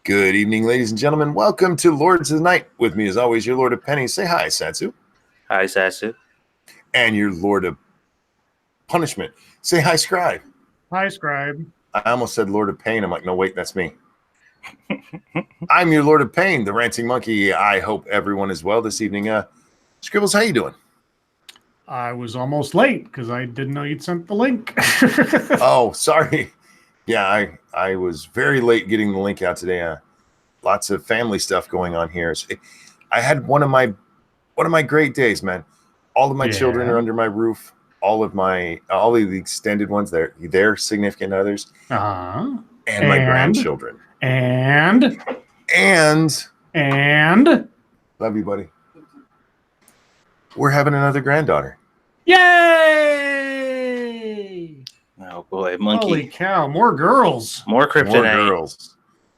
Good evening, ladies and gentlemen. Welcome to Lords of the Night. With me, as always, your Lord of Pennies. Say hi, Satsu. Hi, Satsu. And your Lord of Punishment. Say hi, Scribe. Hi, Scribe. I almost said Lord of Pain. I'm like, no, wait, that's me. I'm your Lord of Pain, the Ranting Monkey. I hope everyone is well this evening. Scribbles, how you doing? I was almost late because I didn't know you'd sent the link. Oh, sorry. Yeah, I was very late getting the link out today. Lots of family stuff going on here. So I had one of my great days, man. All of my children are under my roof. All of the extended ones, their significant others, and my grandchildren, and love you, buddy. We're having another granddaughter. Yay! Oh boy, monkey! Holy cow! More girls. More kryptonite.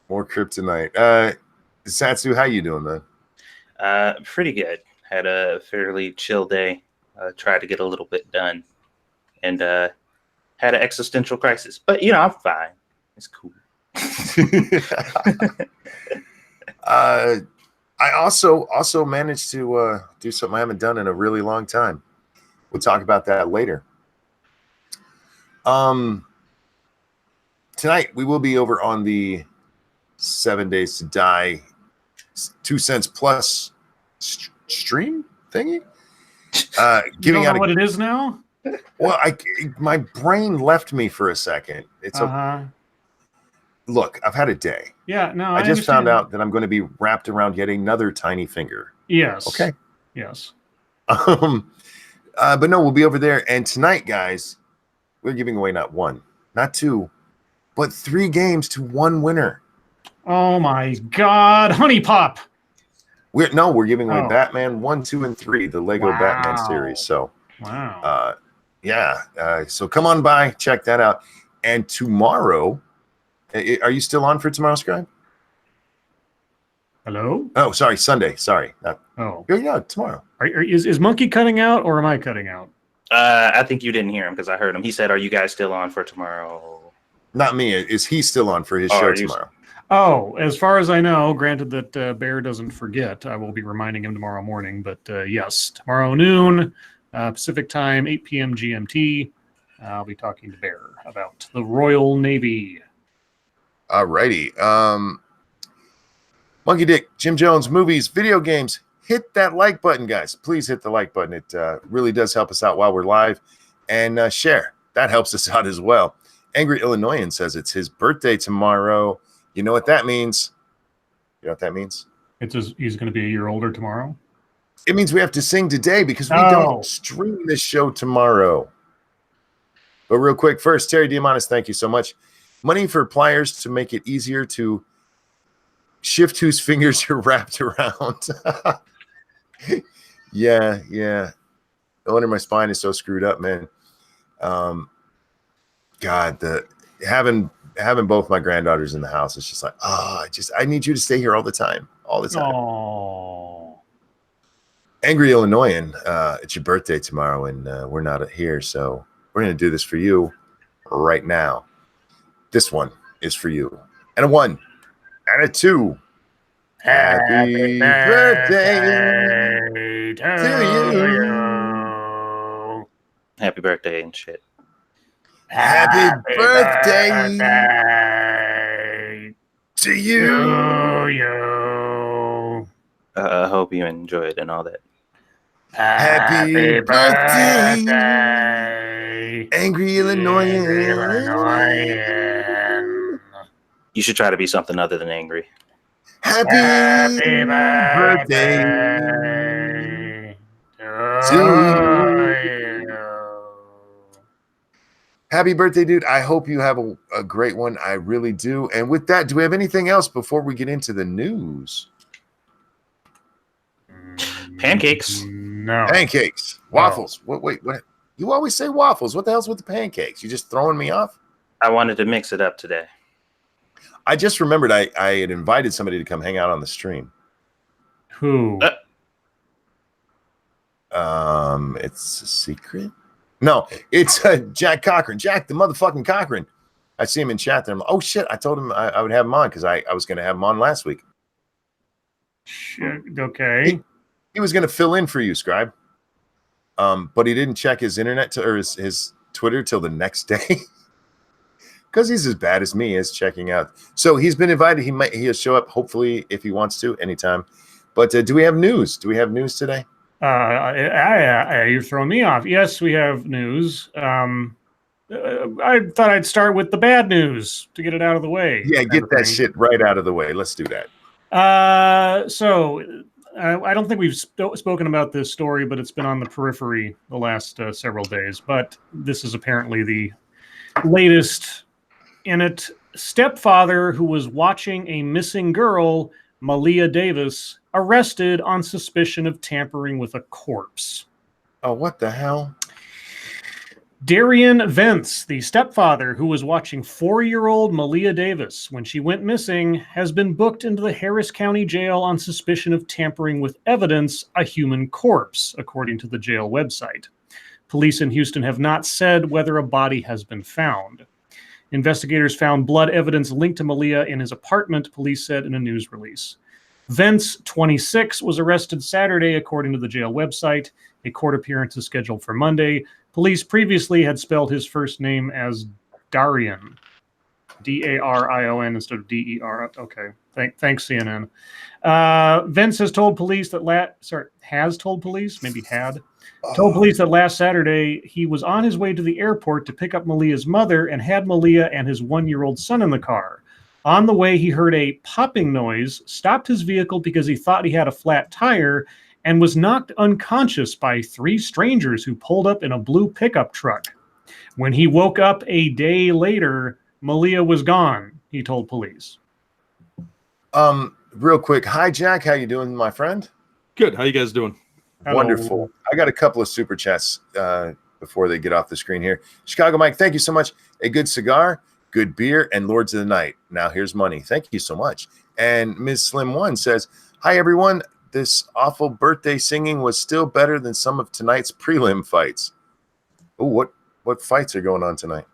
More kryptonite. Satsu, how you doing, man? Pretty good. Had a fairly chill day. Tried to get a little bit done, and had an existential crisis. But I'm fine. It's cool. I also managed to do something I haven't done in a really long time. We'll talk about that later. Tonight we will be over on the 7 Days to Die 2 cents plus stream thingy. Giving out what it is now. Well, my brain left me for a second. It's look, I've had a day. Yeah, no, I just found out that I'm going to be wrapped around yet another tiny finger. Yes. Okay. Yes. But no, we'll be over there. And tonight, guys, we're giving away not one, not two, but 3 games to 1 winner. Oh my God, Honey Pop! We're giving away Batman 1, 2, and 3, the Lego Batman series. So, so come on by, check that out. And tomorrow, are you still on for tomorrow, Scribe? Hello? Oh, sorry, Sunday. Sorry. Yeah, tomorrow. Is Monkey cutting out or am I cutting out? I think you didn't hear him because I heard him. He said, "Are you guys still on for tomorrow?" Not me. Is he still on for his show tomorrow? Oh, as far as I know, granted that Bear doesn't forget, I will be reminding him tomorrow morning. But yes, tomorrow noon, Pacific time, 8 p.m. GMT, I'll be talking to Bear about the Royal Navy. All righty. Monkey Dick, Jim Jones, movies, video games. Hit that like button, guys. Please hit the like button. It really does help us out while we're live. And share. That helps us out as well. Angry Illinoisan says it's his birthday tomorrow. You know what that means? He's going to be a year older tomorrow. It means we have to sing today because we don't stream this show tomorrow. But real quick, first, Terry Diamandis, thank you so much. Money for pliers to make it easier to shift whose fingers are wrapped around. Yeah. No wonder my spine is so screwed up, man. God, having both my granddaughters in the house, it's just like, I need you to stay here all the time. Oh. Angry Illinoisan, it's your birthday tomorrow, and we're not here, so we're going to do this for you right now. This one is for you. And a 1 and a 2. Happy birthday to you. Happy birthday and shit. Happy birthday to you. I hope you enjoyed and all that. Happy birthday, Angry Illinoisan. You should try to be something other than angry. Happy birthday to you. Happy birthday, dude. I hope you have a great one. I really do. And with that, do we have anything else before we get into the news? Pancakes. No. Pancakes. Waffles. No. Wait. You always say waffles. What the hell's with the pancakes? You just throwing me off? I wanted to mix it up today. I just remembered I had invited somebody to come hang out on the stream. Who? It's a secret. No, it's Jack Cochran. Jack, the motherfucking Cochran. I see him in chat there. I'm like, oh shit! I told him I would have him on because I was going to have him on last week. Shit. Okay. He was going to fill in for you, Scribe. But he didn't check his internet or his Twitter till the next day because he's as bad as me is checking out. So he's been invited. He'll show up hopefully if he wants to anytime. But do we have news? Do we have news today? You're throwing me off. Yes, we have news. I thought I'd start with the bad news to get it out of the way. Yeah, get that shit right out of the way. Let's do that. So I don't think we've spoken about this story, but it's been on the periphery the last several days. But this is apparently the latest in it. Stepfather who was watching a missing girl, Malia Davis, arrested on suspicion of tampering with a corpse. Oh, what the hell? Darian Vence, the stepfather who was watching 4-year-old Malia Davis when she went missing, has been booked into the Harris County Jail on suspicion of tampering with evidence, a human corpse, according to the jail website. Police in Houston have not said whether a body has been found. Investigators found blood evidence linked to Malia in his apartment, police said in a news release. Vence, 26, was arrested Saturday, according to the jail website. A court appearance is scheduled for Monday. Police previously had spelled his first name as Darian, D-A-R-I-O-N instead of D-E-R. Okay, thanks CNN. Vence has told police that told police that last Saturday he was on his way to the airport to pick up Malia's mother and had Malia and his 1-year-old son in the car. On the way, he heard a popping noise, stopped his vehicle because he thought he had a flat tire, and was knocked unconscious by 3 strangers who pulled up in a blue pickup truck. When he woke up a day later, Malia was gone, he told police. Real quick. Hi, Jack. How you doing, my friend? Good. How you guys doing? Hello. Wonderful. I got a couple of super chats before they get off the screen here. Chicago Mike, thank you so much. A good cigar, good beer, and Lords of the Night. Now here's money. Thank you so much. And Ms. Slim One says, hi, everyone. This awful birthday singing was still better than some of tonight's prelim fights. Oh, what fights are going on tonight?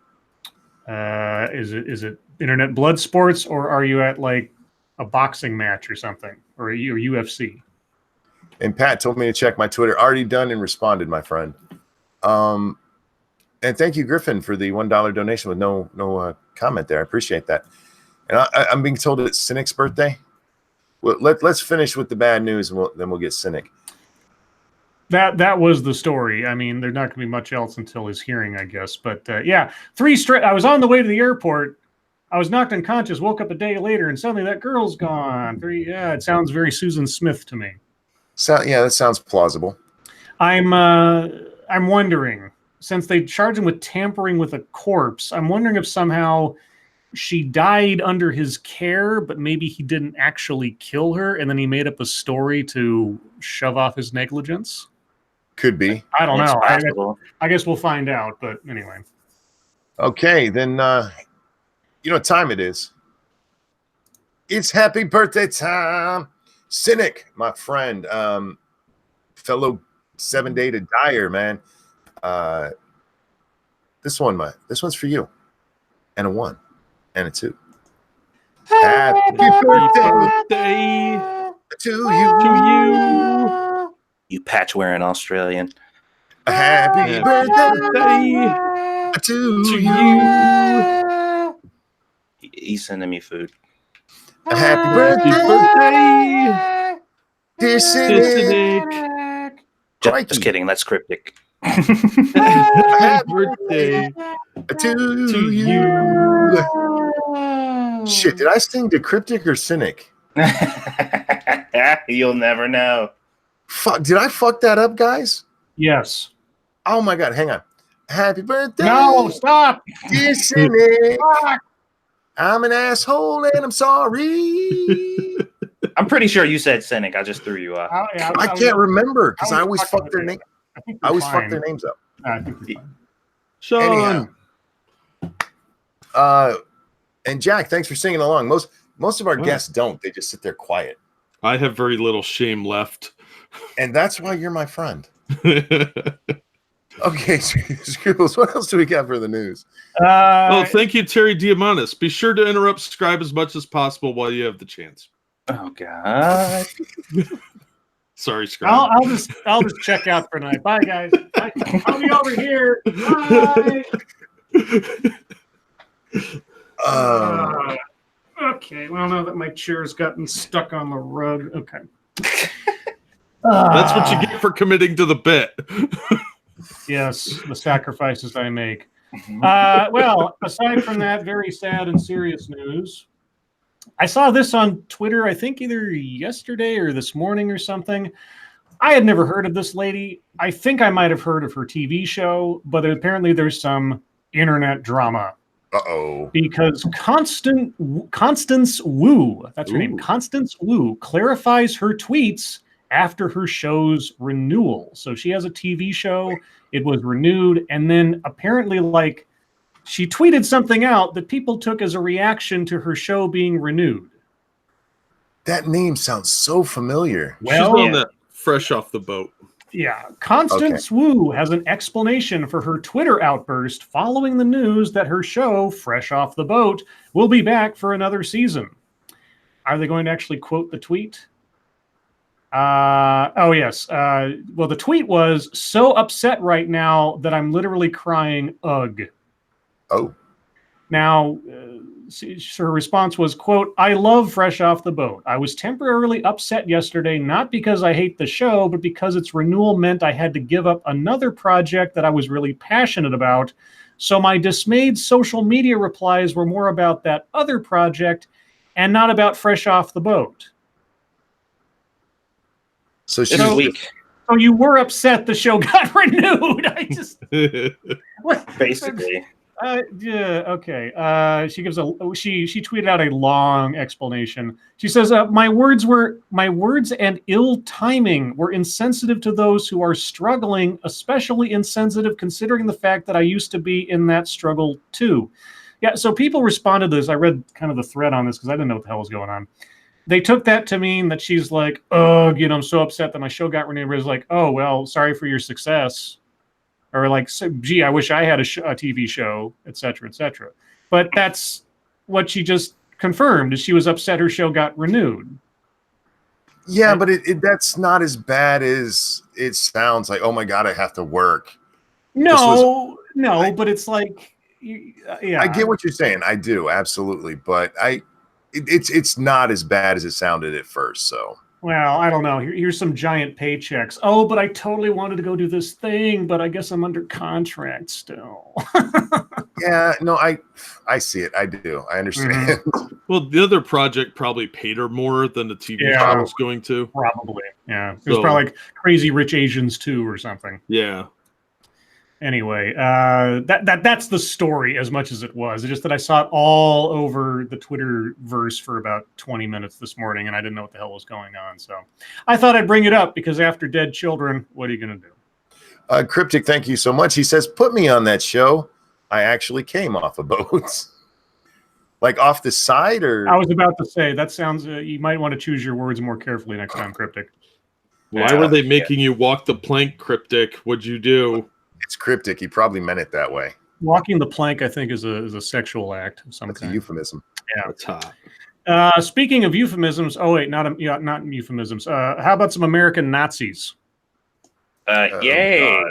Is it internet blood sports, or are you at like a boxing match or something, or UFC? And Pat told me to check my Twitter. Already done and responded, my friend. And thank you, Griffin, for the $1 donation with no comment there. I appreciate that. And I'm being told it's Cynic's birthday. Well, let's finish with the bad news, and then we'll get Cynic. That was the story. I mean, there's not going to be much else until his hearing, I guess. But yeah, 3 straight. I was on the way to the airport. I was knocked unconscious, woke up a day later, and suddenly that girl's gone. Yeah, it sounds very Susan Smith to me. So yeah, that sounds plausible. I'm wondering, since they charged him with tampering with a corpse, I'm wondering if somehow she died under his care, but maybe he didn't actually kill her, and then he made up a story to shove off his negligence. Could be. I don't It's know. possible. I guess we'll find out. But anyway. Okay, then you know what time it is. It's happy birthday time. Cynic, my friend, fellow 7-day to dyer, man. This one's for you. And a 1 and a 2. Happy birthday to you. You patch wearing Australian. Happy birthday to you. He's sending me food. Happy birthday, dear Cynic. Just kidding. That's cryptic. Happy birthday to you. Shit, did I sing to Cryptic or Cynic? You'll never know. Fuck, did I fuck that up, guys? Yes. Oh my god, hang on. Happy birthday. No, stop. Dear Cynic. I'm an asshole and I'm sorry. I'm pretty sure you said cynic. I just threw you off. I can't remember because I always fuck their name. I always fuck their names up. I think we're fine. Sean. Anyhow, and Jack, thanks for singing along. Most of our guests don't. They just sit there quiet. I have very little shame left. And that's why you're my friend. Okay, Scribbles, what else do we got for the news? Thank you, Terry Diamandis. Be sure to interrupt Scribe as much as possible while you have the chance. Oh God. Sorry, Scribe. I'll just check out for tonight. Bye, guys. Bye. I'll be over here. Bye. Okay. Well, now that my chair's gotten stuck on the rug. Okay. That's what you get for committing to the bit. Yes, the sacrifices I make. Well, aside from that very sad and serious news, I saw this on Twitter, I think either yesterday or this morning or something. I had never heard of this lady. I think I might have heard of her TV show, but apparently there's some internet drama. Uh-oh. Because Constance Wu, that's her name, Constance Wu, clarifies her tweets after her show's renewal. So she has a TV show, it was renewed, and then apparently, like, she tweeted something out that people took as a reaction to her show being renewed. That name sounds so familiar. Well, she's on that Fresh Off the Boat. Yeah. Constance Wu has an explanation for her Twitter outburst following the news that her show, Fresh Off the Boat, will be back for another season. Are they going to actually quote the tweet? Oh, yes. Well, the tweet was, "So upset right now that I'm literally crying, ugh." Oh. Now, her response was, quote, "I love Fresh Off the Boat. I was temporarily upset yesterday, not because I hate the show, but because its renewal meant I had to give up another project that I was really passionate about. So my dismayed social media replies were more about that other project and not about Fresh Off the Boat." So This is weak. So you were upset the show got renewed. I just Basically. Yeah, okay. She tweeted out a long explanation. She says, my words and ill timing were insensitive to those who are struggling, especially insensitive considering the fact that I used to be in that struggle too." Yeah, so people responded to this. I read kind of the thread on this because I didn't know what the hell was going on. They took that to mean that she's like, "Oh, I'm so upset that my show got renewed." It was like, "Oh, well, sorry for your success." Or like, "Gee, I wish I had a TV show," et cetera, et cetera. But that's what she just confirmed, is she was upset her show got renewed. Yeah, but that's not as bad as it sounds. Like, oh my God, I have to work. But it's like, yeah. I get what you're saying. I do, absolutely. But it's not as bad as it sounded at first. So, well, I don't know. Here's some giant paychecks. "Oh, but I totally wanted to go do this thing, but I guess I'm under contract still." Yeah, no, I see it. I do. I understand. Mm-hmm. Well, the other project probably paid her more than the TV show was going to. Probably, yeah. It was probably like Crazy Rich Asians 2 or something. Yeah. Anyway, that's the story as much as it was. It's just that I saw it all over the Twitterverse for about 20 minutes this morning, and I didn't know what the hell was going on. So I thought I'd bring it up because after dead children, what are you going to do? Cryptic, thank you so much. He says, "Put me on that show. I actually came off a boat." Like off the side, or? I was about to say, that sounds, you might want to choose your words more carefully next time, Cryptic. Why were they making you walk the plank, Cryptic? What'd you do? It's Cryptic. He probably meant it that way. Walking the plank, I think, is a sexual act of some That's kind. a euphemism. Yeah. That's hot. Speaking of euphemisms, not euphemisms. How about some American Nazis? Yay.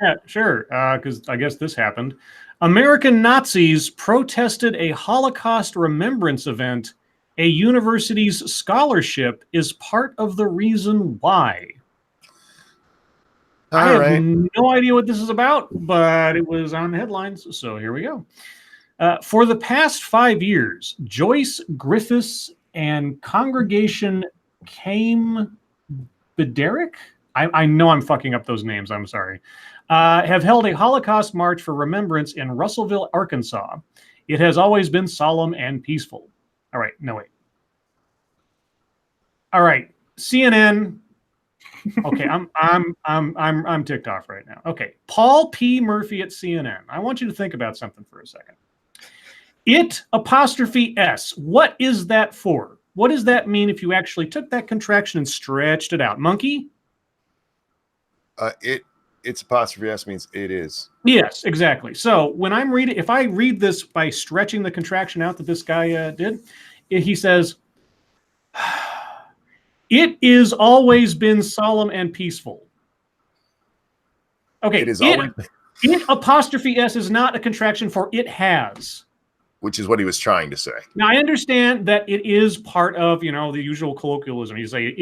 Yeah, sure. Because I guess this happened. American Nazis protested a Holocaust remembrance event. A university's scholarship is part of the reason why. I have no idea what this is about, but it was on the headlines, so here we go. For the past 5 years, Joyce Griffiths and Congregation Came Biderick, I know I'm fucking up those names, I'm sorry, have held a Holocaust March for Remembrance in Russellville, Arkansas. It has always been solemn and peaceful. All right, no wait. All right, CNN. Okay, I'm ticked off right now. Okay, Paul P. Murphy at CNN. I want you to think about something for a second. It''S. What is that for? What does that mean if you actually took that contraction and stretched it out? Monkey? It's apostrophe S means it is. Yes, exactly. So when I'm reading, if I read this by stretching the contraction out that this guy did, he says, "It is always been solemn and peaceful." Okay, It is always, it apostrophe S is not a contraction for it has. which is what he was trying to say. Now I understand that it is part of the usual colloquialism. You say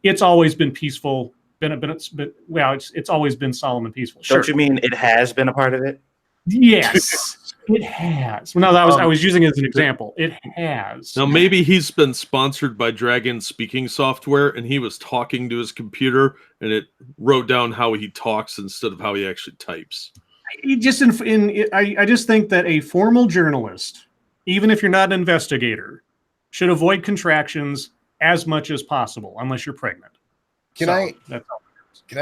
it's always been peaceful. It's always been solemn and peaceful. Sure. Don't you mean it has been a part of it? Yes, it has. Well, no, I was using it as an example. It has. Now, maybe he's been sponsored by Dragon speaking software, and he was talking to his computer, and it wrote down how he talks instead of how he actually types. I just think that a formal journalist, even if you're not an investigator, should avoid contractions as much as possible, unless you're pregnant. Can I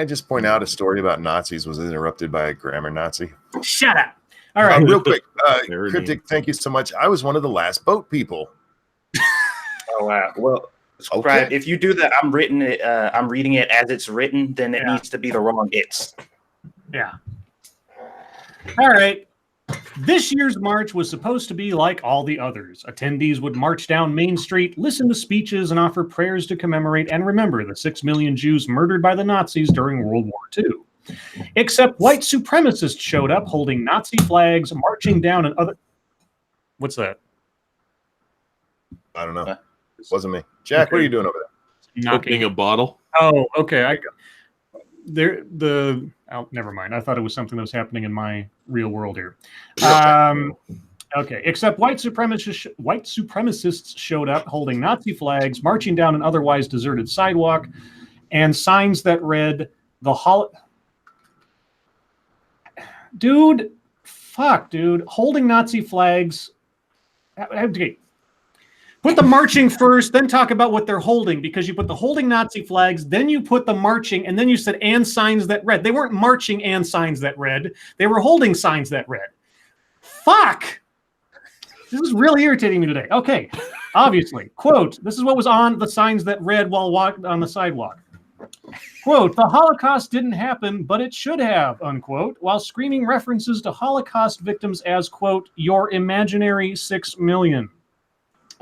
just point out a story about Nazis was interrupted by a grammar Nazi? Shut up. All right. Real quick, Cryptic, thank you so much. I was one of the last boat people. Oh, wow. Well, Scribe, if you do that, I'm reading it as it's written, then it needs to be the wrong it's. Yeah. All right. This year's march was supposed to be like all the others. Attendees would march down Main Street, listen to speeches, and offer prayers to commemorate and remember the 6 million Jews murdered by the Nazis during World War II. Except white supremacists showed up holding Nazi flags, marching down and other... What's that? I don't know. It wasn't me. Jack, What are you doing over there? Opening a bottle. Oh, okay. Never mind. I thought it was something that was happening in my real world here. Okay. Except white supremacists showed up holding Nazi flags, marching down an otherwise deserted sidewalk, and signs that read Dude, holding Nazi flags. Okay. Put the marching first, then talk about what they're holding, because you put the holding Nazi flags, then you put the marching, and then you said and signs that read. They weren't marching and signs that read. They were holding signs that read. Fuck! This is really irritating me today. Okay, obviously, quote, this is what was on the signs that read while walking on the sidewalk. Quote, the Holocaust didn't happen, but it should have, unquote, while screaming references to Holocaust victims as, quote, your imaginary 6 million.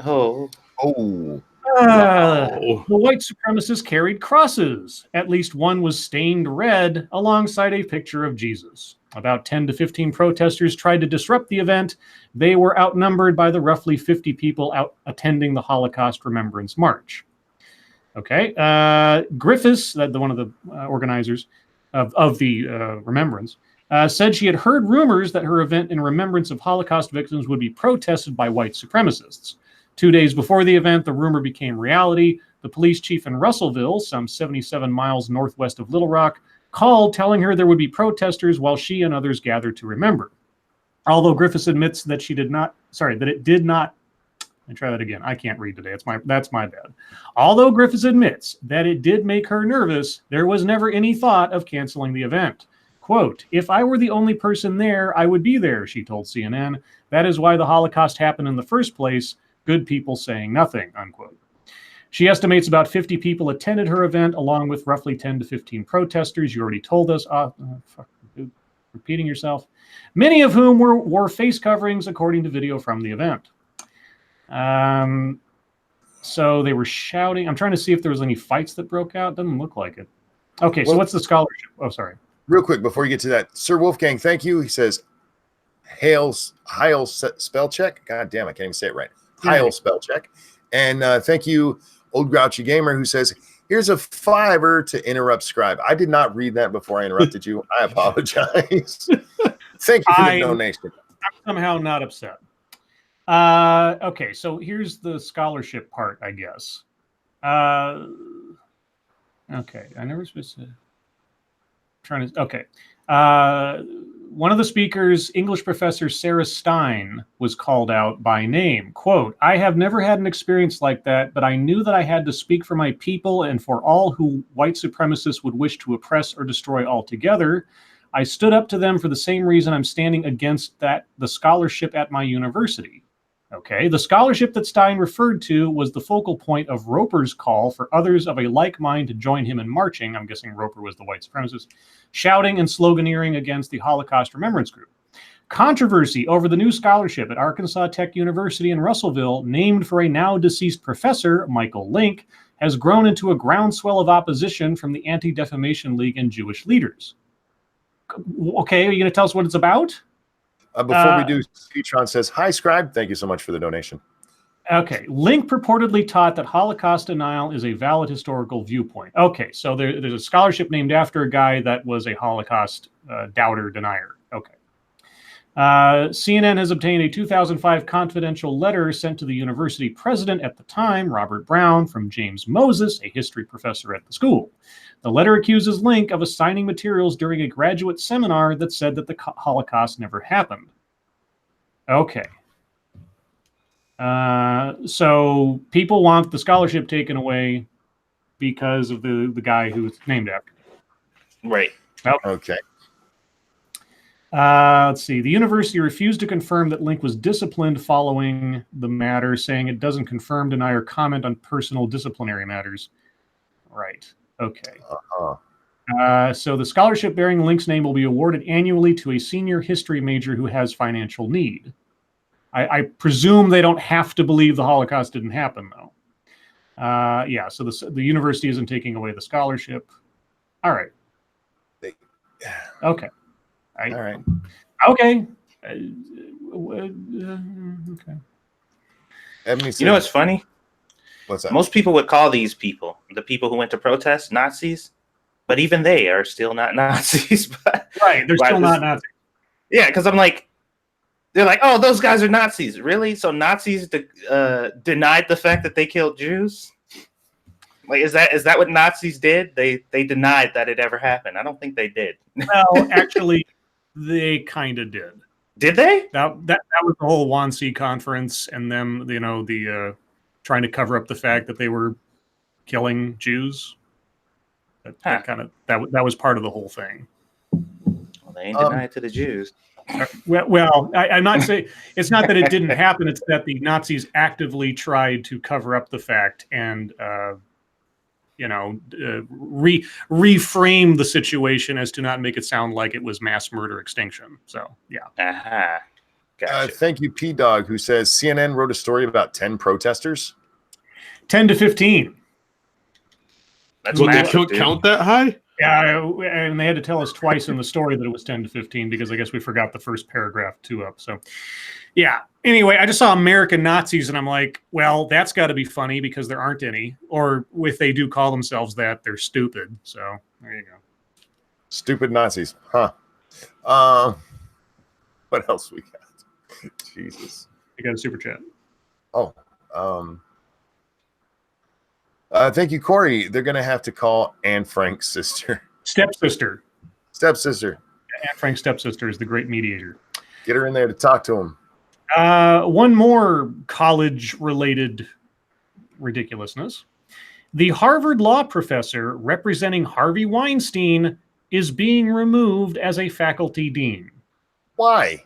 Oh. Oh. The white supremacists carried crosses. At least one was stained red alongside a picture of Jesus. About 10 to 15 protesters tried to disrupt the event. They were outnumbered by the roughly 50 people out attending the Holocaust Remembrance March. Okay. Griffiths, one of the organizers of the remembrance, said she had heard rumors that her event in remembrance of Holocaust victims would be protested by white supremacists. 2 days before the event, the rumor became reality. The police chief in Russellville, some 77 miles northwest of Little Rock, called telling her there would be protesters while she and others gathered to remember. Although Griffiths admits that it did not. Let me try that again. I can't read today. That's my bad. Although Griffiths admits that it did make her nervous, there was never any thought of canceling the event. Quote, if I were the only person there, I would be there, she told CNN. That is why the Holocaust happened in the first place. Good people saying nothing, unquote. She estimates about 50 people attended her event, along with roughly 10 to 15 protesters. You already told us. Repeating yourself. Many of whom wore face coverings, according to video from the event. So they were shouting. I'm trying to see if there was any fights that broke out. Doesn't look like it. Okay, so what's the scholarship? Oh, sorry. Real quick, before you get to that, Sir Wolfgang, thank you. He says, Heil spell check. God damn, I can't even say it right. Heil spell check. And thank you, Old Grouchy Gamer, who says, here's a $5 to interrupt Scribe. I did not read that before I interrupted you. I apologize. Thank you for the donation. I'm somehow not upset. Okay, so here's the scholarship part, I guess. Okay, I never supposed to. Okay. One of the speakers, English professor Sarah Stein, was called out by name. Quote, I have never had an experience like that, but I knew that I had to speak for my people and for all who white supremacists would wish to oppress or destroy altogether. I stood up to them for the same reason I'm standing against the scholarship at my university. Okay, the scholarship that Stein referred to was the focal point of Roper's call for others of a like mind to join him in marching. I'm guessing Roper was the white supremacist, shouting and sloganeering against the Holocaust Remembrance Group. Controversy over the new scholarship at Arkansas Tech University in Russellville, named for a now deceased professor, Michael Link, has grown into a groundswell of opposition from the Anti-Defamation League and Jewish leaders. Okay, are you going to tell us what it's about? Before we do, Citron says, "Hi, Scribe. Thank you so much for the donation." Okay, Link purportedly taught that Holocaust denial is a valid historical viewpoint. Okay, so there's a scholarship named after a guy that was a Holocaust doubter, denier. Okay. CNN has obtained a 2005 confidential letter sent to the university president at the time, Robert Brown, from James Moses, a history professor at the school. The letter accuses Link of assigning materials during a graduate seminar that said that the Holocaust never happened. Okay. So people want the scholarship taken away because of the guy who it's named after. Right. Okay. Let's see. The university refused to confirm that Link was disciplined following the matter, saying it doesn't confirm, deny, or comment on personal disciplinary matters. Right. Okay. So the scholarship bearing Link's name will be awarded annually to a senior history major who has financial need. I presume they don't have to believe the Holocaust didn't happen, though. Yeah, so the university isn't taking away the scholarship. All right. Okay. All right. Okay. Okay. You know what's funny? What's that? Most people would call these people, the people who went to protest, Nazis, but even they are still not Nazis. Right, they're still not Nazis. Yeah, because I'm like, they're like, oh, those guys are Nazis. Really? So Nazis denied the fact that they killed Jews? Like, is that what Nazis did? They denied that it ever happened. I don't think they did. Well, actually, they kind of did. Did they? That was the whole Wannsee conference, and them, the trying to cover up the fact that they were killing Jews. That was part of the whole thing. Well, they ain't denied to the Jews. Well, I'm not saying it's not that it didn't happen. It's that the Nazis actively tried to cover up the fact and reframe the situation as to not make it sound like it was mass murder extinction. So yeah. Gotcha. Thank you, P Dog, who says CNN wrote a story about 10 protesters. 10 to 15. That's Well, they massive, count that high? Yeah, and they had to tell us twice in the story that it was 10 to 15 because I guess we forgot the first paragraph too up. So, yeah. Anyway, I just saw American Nazis and I'm like, well, that's got to be funny because there aren't any. Or if they do call themselves that, they're stupid. So there you go. Stupid Nazis. Huh. What else we got? Jesus. I got a super chat. Oh. Thank you, Corey. They're going to have to call Anne Frank's sister. Stepsister. Stepsister. Anne Frank's stepsister is the great mediator. Get her in there to talk to him. One more college-related ridiculousness. The Harvard law professor representing Harvey Weinstein is being removed as a faculty dean. Why?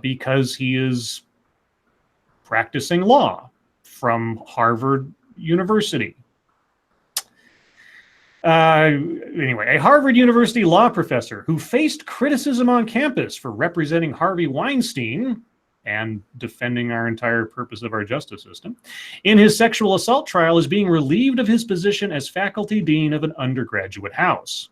Because he is practicing law from Harvard University. Anyway, a Harvard University law professor who faced criticism on campus for representing Harvey Weinstein and defending our entire purpose of our justice system in his sexual assault trial is being relieved of his position as faculty dean of an undergraduate house.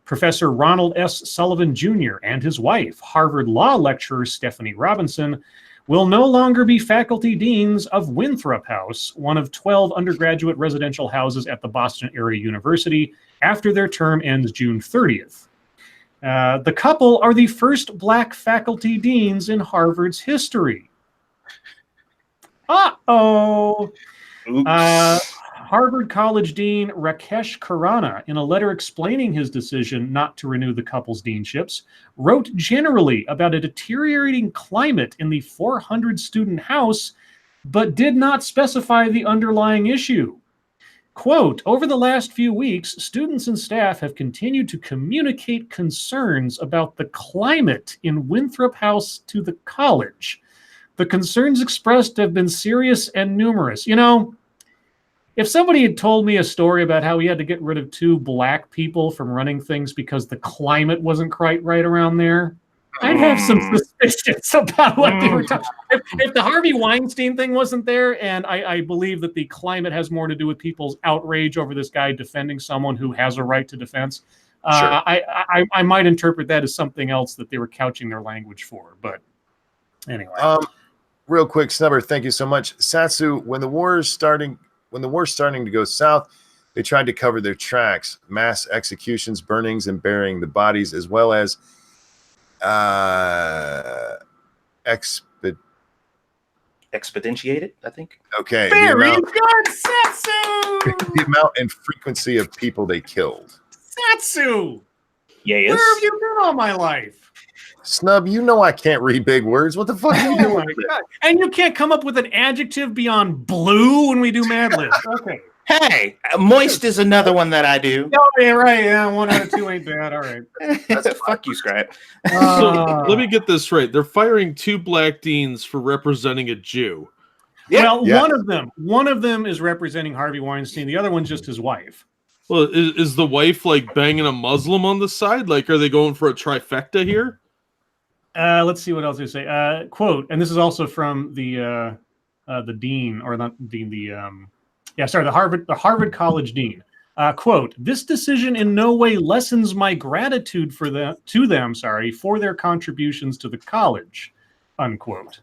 Professor Ronald S. Sullivan Jr. and his wife, Harvard law lecturer Stephanie Robinson, will no longer be faculty deans of Winthrop House, one of 12 undergraduate residential houses at the Boston area university, after their term ends June 30th. The couple are the first Black faculty deans in Harvard's history. Uh-oh. Harvard College Dean Rakesh Khurana, in a letter explaining his decision not to renew the couple's deanships, wrote generally about a deteriorating climate in the 400-student house, but did not specify the underlying issue. Quote, over the last few weeks, students and staff have continued to communicate concerns about the climate in Winthrop House to the college. The concerns expressed have been serious and numerous. You know, if somebody had told me a story about how he had to get rid of 2 black people from running things because the climate wasn't quite right around there, I'd have some suspicions about what they were talking. If the Harvey Weinstein thing wasn't there, and I believe that the climate has more to do with people's outrage over this guy defending someone who has a right to defense, Sure. I might interpret that as something else that they were couching their language for. But anyway. Real quick, Snubber, thank you so much. Satsu, when the war's starting to go south, they tried to cover their tracks, mass executions, burnings, and burying the bodies, as well as Expeditiated, I think. Okay. Very good, Satsu! The amount and frequency of people they killed. Satsu! Yes. Where have you been all my life? Snub, you know I can't read big words. What the fuck are you Oh my doing? God. And you can't come up with an adjective beyond blue when we do Mad Libs. Okay. Hey, moist is another one that I do. Oh, yeah, right. Yeah, 1 out of 2 ain't bad. All right. Fuck you, Scribe. So let me get this right. They're firing 2 black deans for representing a Jew. Yeah. Well, Yeah. one of them is representing Harvey Weinstein. The other one's just his wife. Well, is the wife like banging a Muslim on the side? Like, are they going for a trifecta here? Let's see what else they say. Quote, and this is also from the dean, or not dean, the Harvard College dean. Quote, this decision in no way lessens my gratitude for them for their contributions to the college, unquote.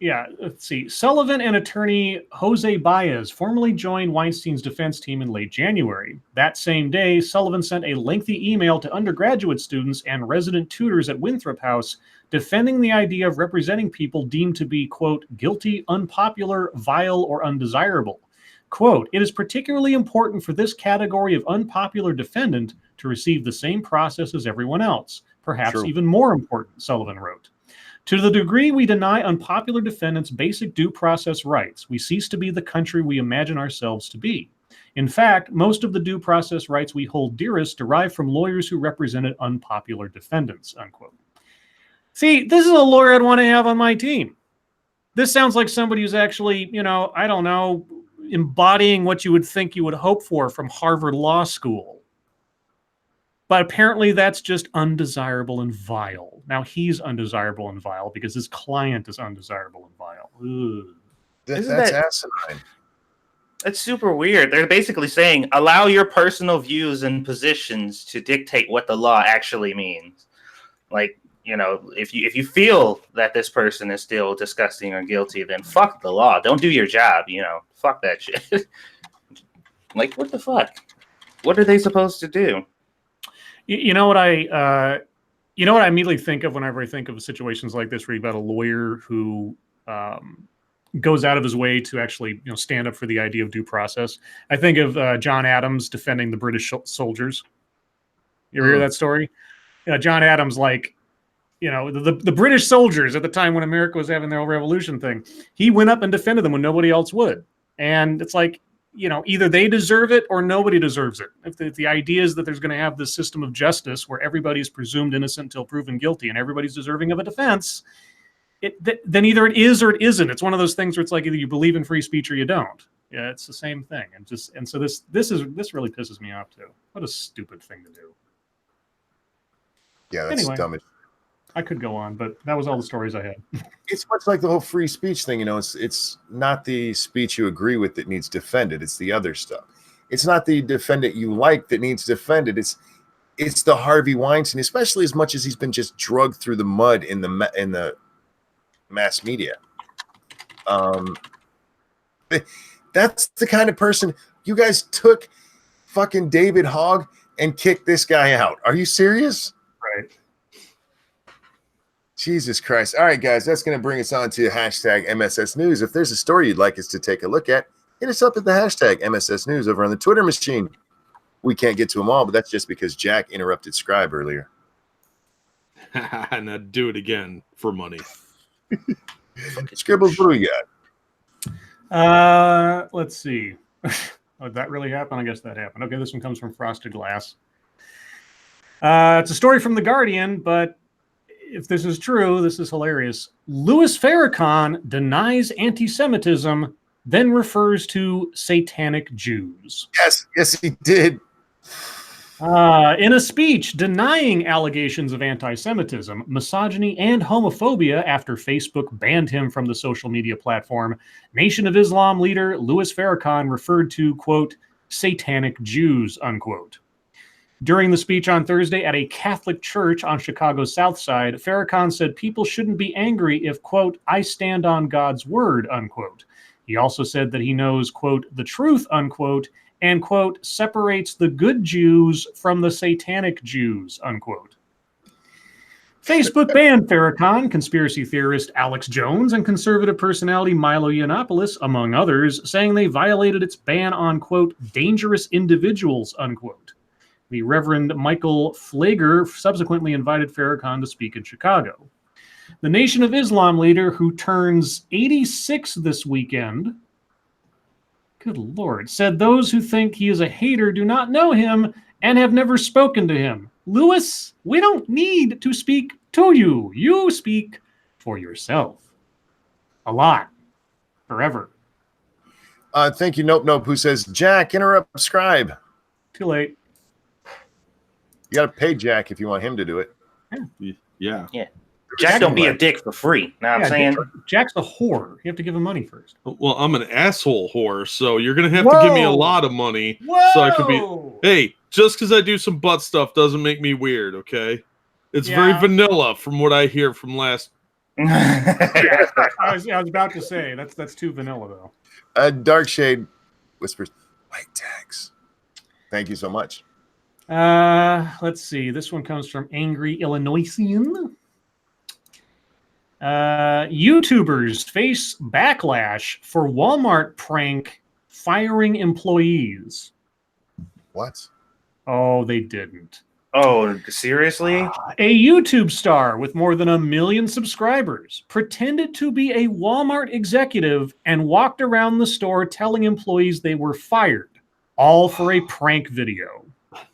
Let's see. Sullivan and attorney Jose Baez formally joined Weinstein's defense team in late January. That same day, Sullivan sent a lengthy email to undergraduate students and resident tutors at Winthrop House defending the idea of representing people deemed to be, quote, guilty, unpopular, vile, or undesirable. Quote, it is particularly important for this category of unpopular defendant to receive the same process as everyone else, perhaps even more important, Sullivan wrote. To the degree we deny unpopular defendants basic due process rights, we cease to be the country we imagine ourselves to be. In fact, most of the due process rights we hold dearest derive from lawyers who represented unpopular defendants, unquote. See, this is a lawyer I'd want to have on my team. This sounds like somebody who's actually, I don't know, embodying what you would think you would hope for from Harvard Law School. But apparently that's just undesirable and vile. Now he's undesirable and vile because his client is undesirable and vile. That's asinine. It's super weird. They're basically saying, allow your personal views and positions to dictate what the law actually means. Like, if you feel that this person is still disgusting or guilty, then fuck the law. Don't do your job, Fuck that shit. Like, what the fuck? What are they supposed to do? You know what I immediately think of whenever I think of situations like this, where you've got a lawyer who goes out of his way to actually stand up for the idea of due process. I think of John Adams defending the British soldiers. You ever hear that story? John Adams, the British soldiers at the time when America was having their whole revolution thing, he went up and defended them when nobody else would. And it's like, either they deserve it or nobody deserves it. If the idea is that there's going to have this system of justice where everybody's presumed innocent until proven guilty and everybody's deserving of a defense, then either it is or it isn't. It's one of those things where it's like either you believe in free speech or you don't. Yeah, it's the same thing. And so this really pisses me off too. What a stupid thing to do. Yeah, that's dumb. I could go on, but that was all the stories I had. It's much like the whole free speech thing. It's not the speech you agree with that needs defended. It's the other stuff. It's not the defendant you like that needs defended. It's the Harvey Weinstein, especially as much as he's been just drugged through the mud in the mass media. That's the kind of person you guys took fucking David Hogg and kicked this guy out. Are you serious? Right. Jesus Christ. All right, guys, that's going to bring us on to hashtag MSS News. If there's a story you'd like us to take a look at, hit us up at the hashtag MSS News over on the Twitter machine. We can't get to them all, but that's just because Jack interrupted Scribe earlier. Now do it again for money. Scribbles, what do we got? Let's see. Did that really happen? I guess that happened. Okay, this one comes from Frosted Glass. It's a story from The Guardian, but if this is true, this is hilarious. Louis Farrakhan denies anti-Semitism, then refers to satanic Jews. Yes, he did. In a speech denying allegations of anti-Semitism, misogyny, and homophobia after Facebook banned him from the social media platform, Nation of Islam leader Louis Farrakhan referred to, quote, satanic Jews, unquote. During the speech on Thursday at a Catholic church on Chicago's South Side, Farrakhan said people shouldn't be angry if, quote, I stand on God's word, unquote. He also said that he knows, quote, the truth, unquote, and, quote, separates the good Jews from the satanic Jews, unquote. Facebook banned Farrakhan, conspiracy theorist Alex Jones, and conservative personality Milo Yiannopoulos, among others, saying they violated its ban on, quote, dangerous individuals, unquote. The Reverend Michael Flager subsequently invited Farrakhan to speak in Chicago. The Nation of Islam leader, who turns 86 this weekend, good Lord, said those who think he is a hater do not know him and have never spoken to him. Louis, we don't need to speak to you. You speak for yourself. A lot. Forever. Thank you, Nope, who says, Jack, interrupt Scribe. Too late. You got to pay Jack if you want him to do it. Yeah. Jack don't be a dick for free. Know what I'm saying? Jack's a whore. You have to give him money first. Well, I'm an asshole whore, so you're gonna have to give me a lot of money so I can be. Hey, just because I do some butt stuff doesn't make me weird, okay? It's very vanilla from what I hear from last. I was about to say that's too vanilla though. Dark Shade whispers, white tags. Thank you so much. Let's see. This one comes from Angry Illinoisian. YouTubers face backlash for Walmart prank firing employees. What? Oh, they didn't. Oh, seriously? A YouTube star with more than 1 million subscribers pretended to be a Walmart executive and walked around the store telling employees they were fired, all for a prank video.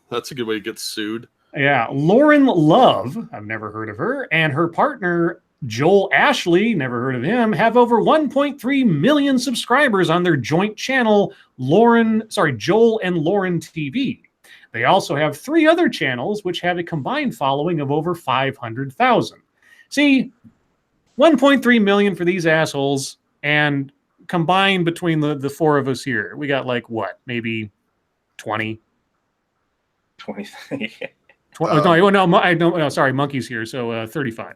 That's a good way to get sued. Yeah. Lauren Love, I've never heard of her, and her partner, Joel Ashley, never heard of him, have over 1.3 million subscribers on their joint channel, Joel and Lauren TV. They also have 3 other channels which have a combined following of over 500,000. See, 1.3 million for these assholes, and combined between the 4 of us here, we got like what? Maybe 20? 20. Sorry, Monkey's here, so 35.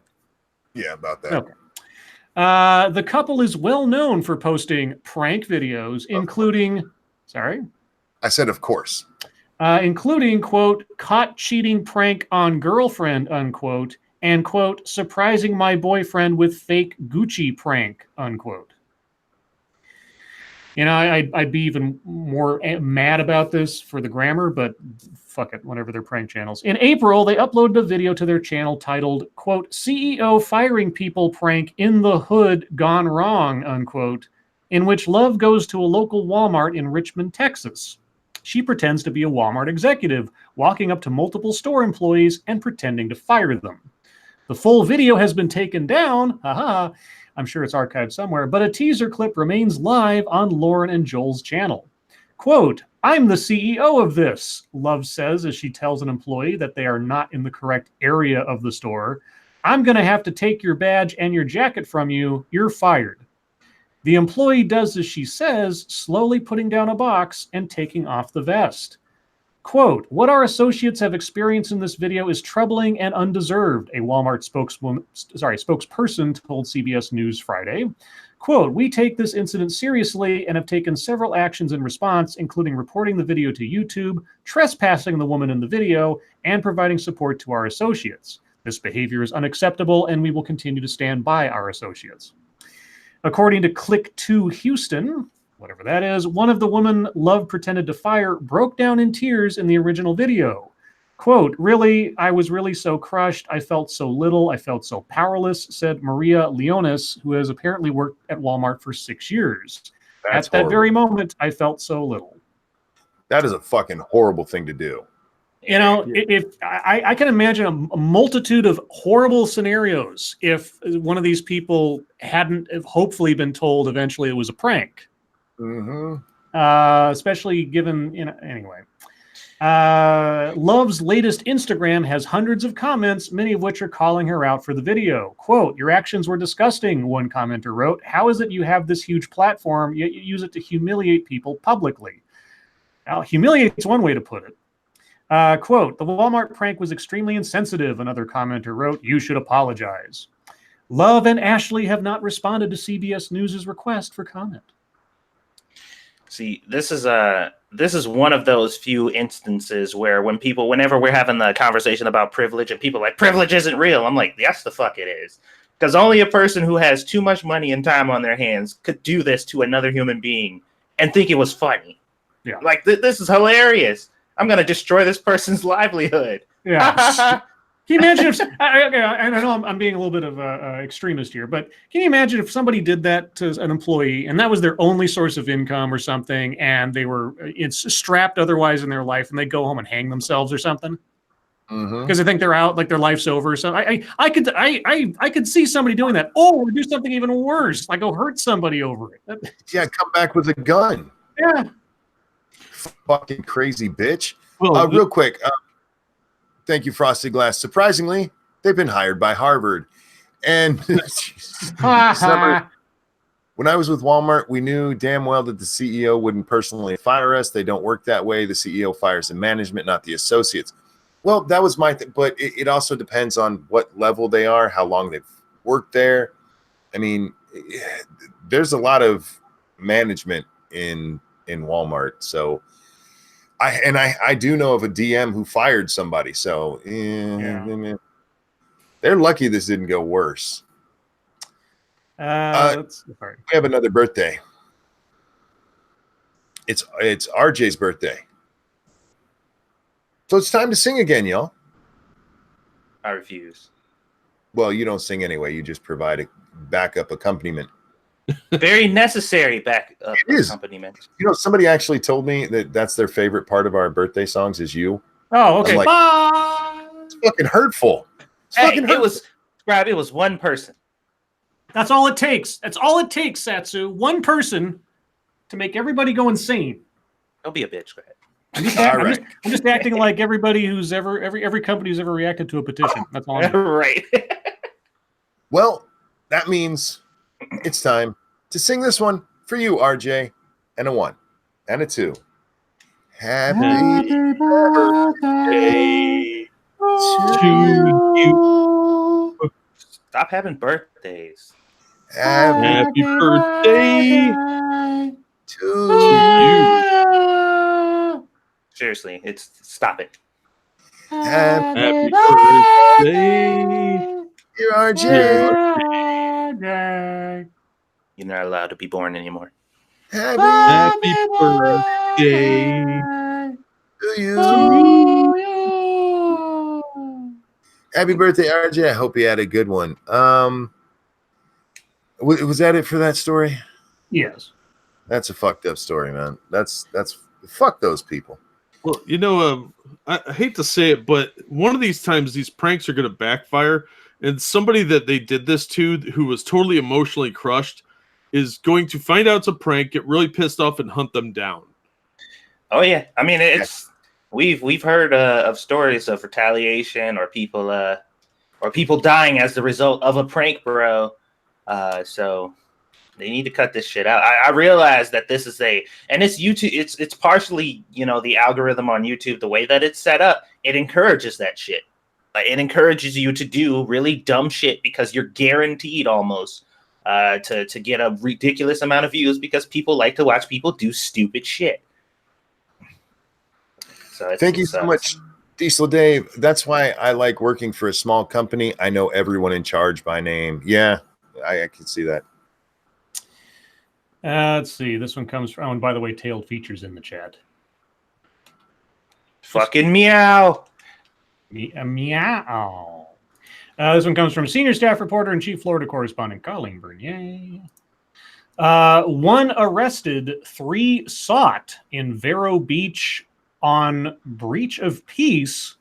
Yeah, about that. Okay. The couple is well known for posting prank videos, including, I said, of course. Including, quote, caught cheating prank on girlfriend, unquote, and, quote, surprising my boyfriend with fake Gucci prank, unquote. You know, I'd be even more mad about this for the grammar, but fuck it, whatever, their prank channels. In April, they uploaded a video to their channel titled, quote, CEO firing people prank in the hood gone wrong, unquote, in which Love goes to a local Walmart in Richmond, Texas. She pretends to be a Walmart executive, walking up to multiple store employees and pretending to fire them. The full video has been taken down, I'm sure it's archived somewhere, but a teaser clip remains live on Lauren and Joel's channel. Quote, I'm the CEO of this, Love says as she tells an employee that they are not in the correct area of the store. I'm going to have to take your badge and your jacket from you. You're fired. The employee does as she says, slowly putting down a box and taking off the vest. Quote, what our associates have experienced in this video is troubling and undeserved, a Walmart spokesperson told CBS News Friday. Quote, we take this incident seriously and have taken several actions in response, including reporting the video to YouTube, trespassing the woman in the video, and providing support to our associates. This behavior is unacceptable, and we will continue to stand by our associates. According to Click 2 Houston, whatever that is, one of the women Love pretended to fire broke down in tears in the original video. Quote, really, I was really so crushed. I felt so little. I felt so powerless, said Maria Leonis, who has apparently worked at Walmart for 6 years. At that very moment, I felt so little. That is a fucking horrible thing to do. You know, if I can imagine a multitude of horrible scenarios if one of these people hadn't hopefully been told eventually it was a prank. Mm-hmm. Especially given, you know, anyway. Love's latest Instagram has hundreds of comments, many of which are calling her out for the video. Quote, "Your actions were disgusting," one commenter wrote. "How is it you have this huge platform, yet you use it to humiliate people publicly?" Now, humiliate's one way to put it. Quote, "The Walmart prank was extremely insensitive," another commenter wrote. "You should apologize." Love and Ashley have not responded to CBS News' request for comment. See, this is one of those few instances where whenever we're having the conversation about privilege and people are like, privilege isn't real, I'm like, yes, the fuck it is. Because only a person who has too much money and time on their hands could do this to another human being and think it was funny. Yeah. Like, this is hilarious. I'm going to destroy this person's livelihood. Yeah. Can you imagine if, I know I'm being a little bit of an extremist here, but can you imagine if somebody did that to an employee and that was their only source of income or something, and they were strapped otherwise in their life, and they go home and hang themselves or something because they think they're out, like their life's over. So I could see somebody doing that, or do something even worse, like go hurt somebody over it. Yeah, come back with a gun. Yeah. Fucking crazy bitch. Well, real quick. Thank you, Frosted Glass. Surprisingly, they've been hired by Harvard. And when I was with Walmart, we knew damn well that the CEO wouldn't personally fire us. They don't work that way. The CEO fires the management, not the associates. Well, that was my thing. But it also depends on what level they are, how long they've worked there. I mean, there's a lot of management in Walmart. So I do know of a DM who fired somebody. So they're lucky this didn't go worse. We have another birthday. It's RJ's birthday. So it's time to sing again, y'all. I refuse. Well, you don't sing anyway. You just provide a backup accompaniment. Very necessary backup accompaniment. You know, somebody actually told me that that's their favorite part of our birthday songs is you. Oh, okay. Like, it's fucking hurtful. It was Scribe. It was one person. That's all it takes. That's all it takes, Satsu. One person to make everybody go insane. Don't be a bitch, Scribe. I'm just acting like everybody who's every company who's ever reacted to a petition. That's all I'm doing. Right. Well, that means it's time to sing this one for you, RJ, and a 1 and a 2. Happy birthday to you. Stop having birthdays. Happy birthday to you. Seriously, stop it. Happy birthday, dear RJ. You're not allowed to be born anymore. Happy birthday to you. Happy birthday, RJ. I hope you had a good one. Was that it for that story? Yes. That's a fucked up story, man. That's fuck those people. Well, you know, I hate to say it, but one of these times these pranks are going to backfire, and somebody that they did this to who was totally emotionally crushed is going to find out it's a prank, get really pissed off, and hunt them down. Oh yeah, I mean we've heard of stories of retaliation or people dying as the result of a prank, bro. So they need to cut this shit out. I realize that this is and it's YouTube. It's partially, you know, the algorithm on YouTube, the way that it's set up, it encourages that shit. It encourages you to do really dumb shit because you're guaranteed almost to get a ridiculous amount of views because people like to watch people do stupid shit. So thank you so much, Diesel Dave. That's why I like working for a small company. I know everyone in charge by name. Yeah, I can see that. Let's see. This one comes from, and by the way, Tailed Features in the chat. Fucking meow. Meow. This one comes from senior staff reporter and chief Florida correspondent Colleen Bernier. 1 arrested, 3 sought in Vero Beach, on breach of peace,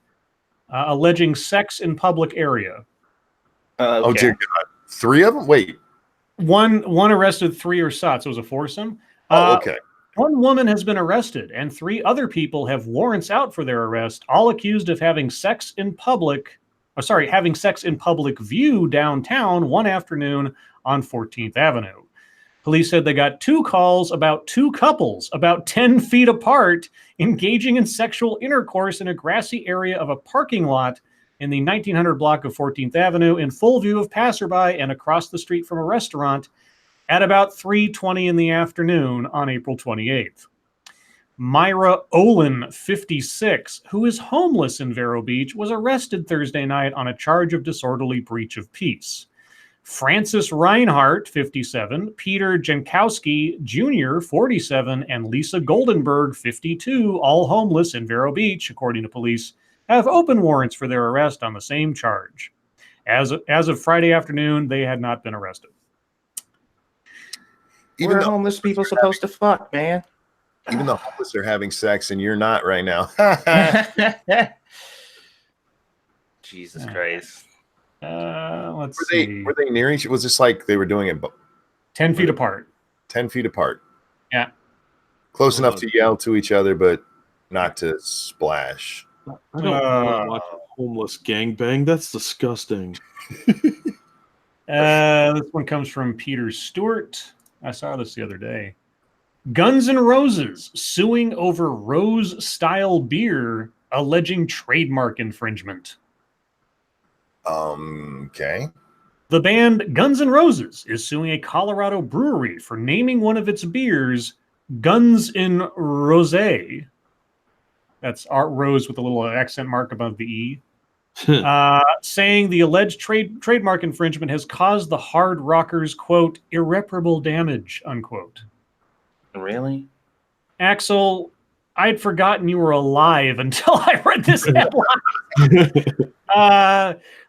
alleging sex in public area. Oh dear God! 3 of them. Wait. One arrested, 3 are sought. So it was a foursome. Okay. One woman has been arrested, and 3 other people have warrants out for their arrest, all accused of having sex in public view downtown one afternoon on 14th Avenue. Police said they got 2 calls about 2 couples about 10 feet apart engaging in sexual intercourse in a grassy area of a parking lot in the 1900 block of 14th Avenue in full view of passerby and across the street from a restaurant at about 3:20 in the afternoon on April 28th. Myra Olin, 56, who is homeless in Vero Beach, was arrested Thursday night on a charge of disorderly breach of peace. Francis Reinhardt, 57, Peter Jankowski Jr., 47, and Lisa Goldenberg, 52, all homeless in Vero Beach, according to police, have open warrants for their arrest on the same charge. As of Friday afternoon, they had not been arrested. Even though homeless people supposed to fuck, man. Even the homeless are having sex and you're not right now. Jesus Christ. Let's see. Were they near each? Was this like they were doing it 10 feet apart? 10 feet apart. Yeah. Close enough to yell to each other, but not to splash. I don't want to watch a homeless gangbang. That's disgusting. This one comes from Peter Stewart. I saw this the other day. Guns N' Roses suing over Rose-style beer, alleging trademark infringement. Okay. The band Guns N' Roses is suing a Colorado brewery for naming one of its beers Guns N' Rosé. That's Art Rose with a little accent mark above the E. Saying the alleged trademark infringement has caused the hard rockers, quote, irreparable damage, unquote. Really? Axel, I'd forgotten you were alive until I read this headline.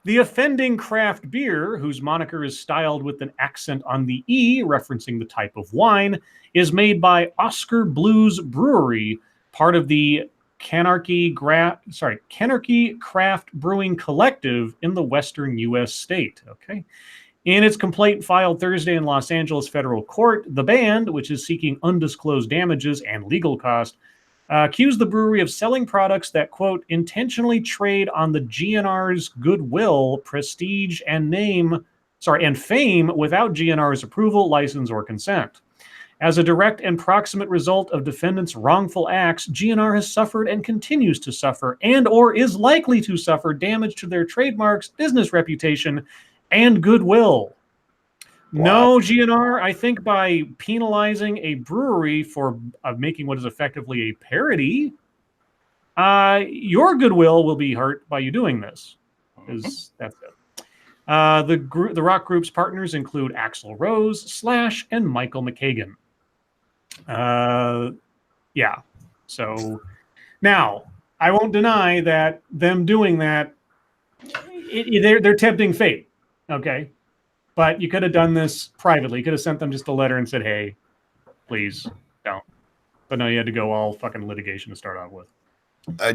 The offending craft beer, whose moniker is styled with an accent on the E, referencing the type of wine, is made by Oscar Blues Brewery, part of the Canarchy Craft Brewing Collective in the western U.S. state. Okay. In its complaint filed Thursday in Los Angeles federal court, the band, which is seeking undisclosed damages and legal costs, accused the brewery of selling products that, quote, intentionally trade on the GNR's goodwill, prestige, and fame without GNR's approval, license, or consent. As a direct and proximate result of defendants' wrongful acts, GNR has suffered and continues to suffer and or is likely to suffer damage to their trademarks, business reputation, and goodwill. Wow. No, GNR, I think by penalizing a brewery for making what is effectively a parody, your goodwill will be hurt by you doing this. That's it. The rock group's partners include Axl Rose, Slash, and Michael McKagan. Yeah. So now I won't deny that them doing that, they're tempting fate. Okay. But you could have done this privately. You could have sent them just a letter and said, hey, please don't. But no, you had to go all fucking litigation to start out with.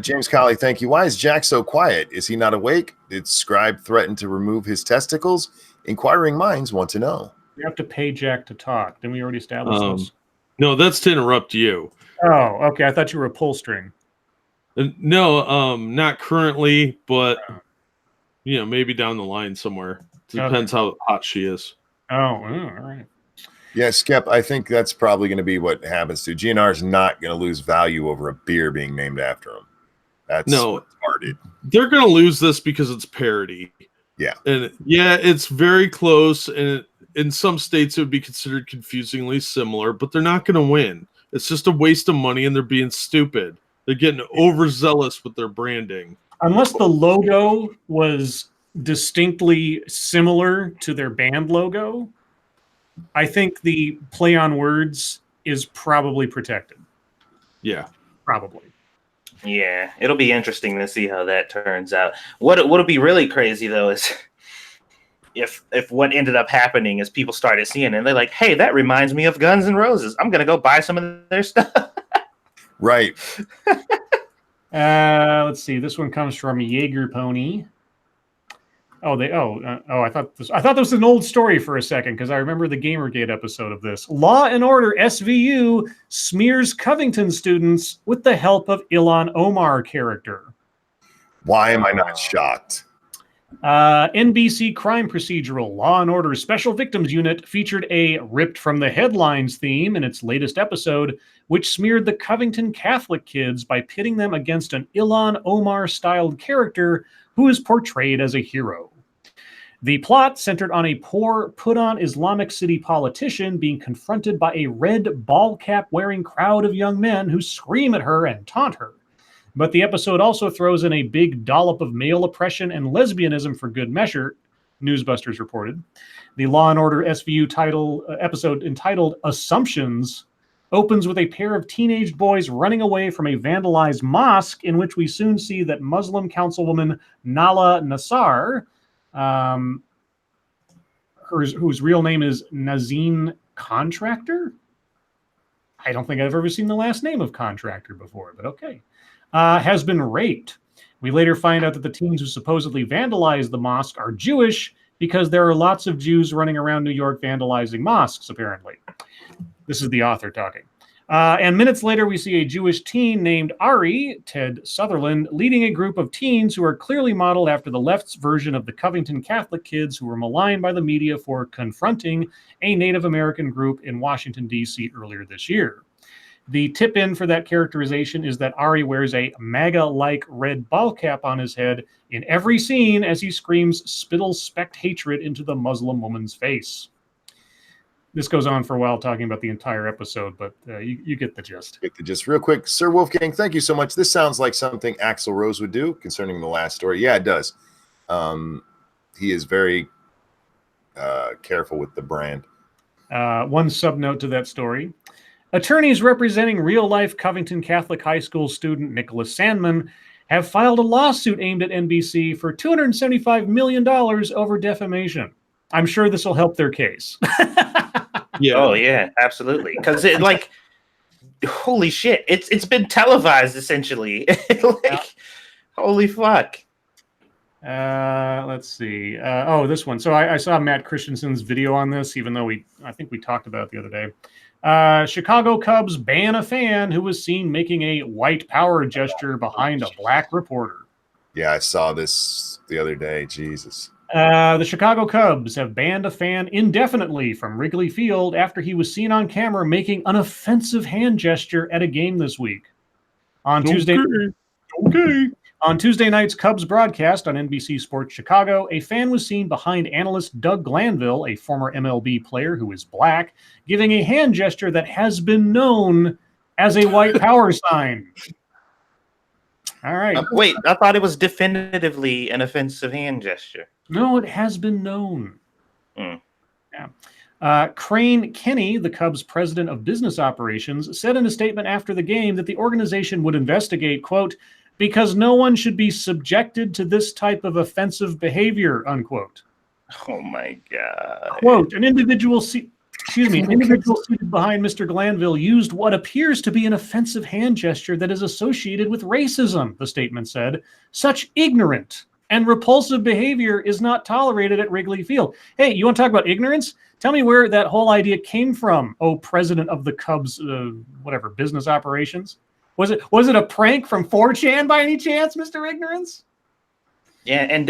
James Colley, thank you. Why is Jack so quiet? Is he not awake? Did Scribe threaten to remove his testicles? Inquiring minds want to know. We have to pay Jack to talk. Didn't we already establish this? No, that's to interrupt you. Oh, okay. I thought you were a pull string. No, not currently, but maybe down the line somewhere. Depends how hot she is. Oh, all right. Yeah, Skip, I think that's probably going to be what happens to GNR is not going to lose value over a beer being named after him. That's what started. They're going to lose this because it's parody. Yeah. And it's very close, and in some states it would be considered confusingly similar, but they're not going to win. It's just a waste of money, and they're being stupid. They're getting overzealous with their branding. Unless the logo was distinctly similar to their band logo, I think the play on words is probably protected. Yeah. Probably. Yeah, it'll be interesting to see how that turns out. What'll be really crazy though is if what ended up happening is people started seeing it and they're like, hey, that reminds me of Guns N' Roses. I'm gonna go buy some of their stuff. Right. Let's see. This one comes from Jaeger Pony. I thought this was an old story for a second because I remember the Gamergate episode of this. Law and Order SVU smears Covington students with the help of Ilhan Omar character. Why am I not shocked? NBC crime procedural Law and Order Special Victims Unit featured a ripped from the headlines theme in its latest episode, which smeared the Covington Catholic kids by pitting them against an Ilhan Omar-styled character who is portrayed as a hero. The plot centered on a poor, put-on Islamic City politician being confronted by a red ball cap-wearing crowd of young men who scream at her and taunt her. But the episode also throws in a big dollop of male oppression and lesbianism for good measure, Newsbusters reported. The Law & Order SVU episode entitled Assumptions opens with a pair of teenage boys running away from a vandalized mosque, in which we soon see that Muslim councilwoman Nala Nassar, whose real name is Nazine Contractor. I don't think I've ever seen the last name of Contractor before, but okay. Has been raped. We later find out that the teens who supposedly vandalized the mosque are Jewish because there are lots of Jews running around New York vandalizing mosques, apparently. This is the author talking. And minutes later, we see a Jewish teen named Ari, Ted Sutherland, leading a group of teens who are clearly modeled after the left's version of the Covington Catholic kids who were maligned by the media for confronting a Native American group in Washington, D.C. earlier this year. The tip-in for that characterization is that Ari wears a MAGA-like red ball cap on his head in every scene as he screams spittle-specked hatred into the Muslim woman's face. This goes on for a while talking about the entire episode, but you get the gist. Get the gist. Real quick, Sir Wolfgang, thank you so much. This sounds like something Axl Rose would do concerning the last story. Yeah, it does. He is very careful with the brand. One subnote to that story. Attorneys representing real-life Covington Catholic High School student Nicholas Sandman have filed a lawsuit aimed at NBC for $275 million over defamation. I'm sure this will help their case. Yeah. Oh yeah, absolutely. Because holy shit, it's been televised essentially. Holy fuck. Let's see. This one. So I saw Matt Christensen's video on this, even though I think we talked about it the other day. Chicago Cubs ban a fan who was seen making a white power gesture behind a black reporter. Yeah, I saw this the other day. Jesus. The Chicago Cubs have banned a fan indefinitely from Wrigley Field after he was seen on camera making an offensive hand gesture at a game this week. On Tuesday night's Cubs broadcast on NBC Sports Chicago, a fan was seen behind analyst Doug Glanville, a former MLB player who is black, giving a hand gesture that has been known as a white power sign. All right. Wait, I thought it was definitively an offensive hand gesture. No, it has been known. Yeah. Crane Kenny, the Cubs' president of business operations, said in a statement after the game that the organization would investigate, quote, because no one should be subjected to this type of offensive behavior, unquote. Oh, my God. Quote, an individual seated behind Mr. Glanville used what appears to be an offensive hand gesture that is associated with racism, the statement said. Such ignorant and repulsive behavior is not tolerated at Wrigley Field. Hey, you want to talk about ignorance? Tell me where that whole idea came from, president of the Cubs, business operations. Was it a prank from 4chan by any chance, Mr. Ignorance? Yeah, and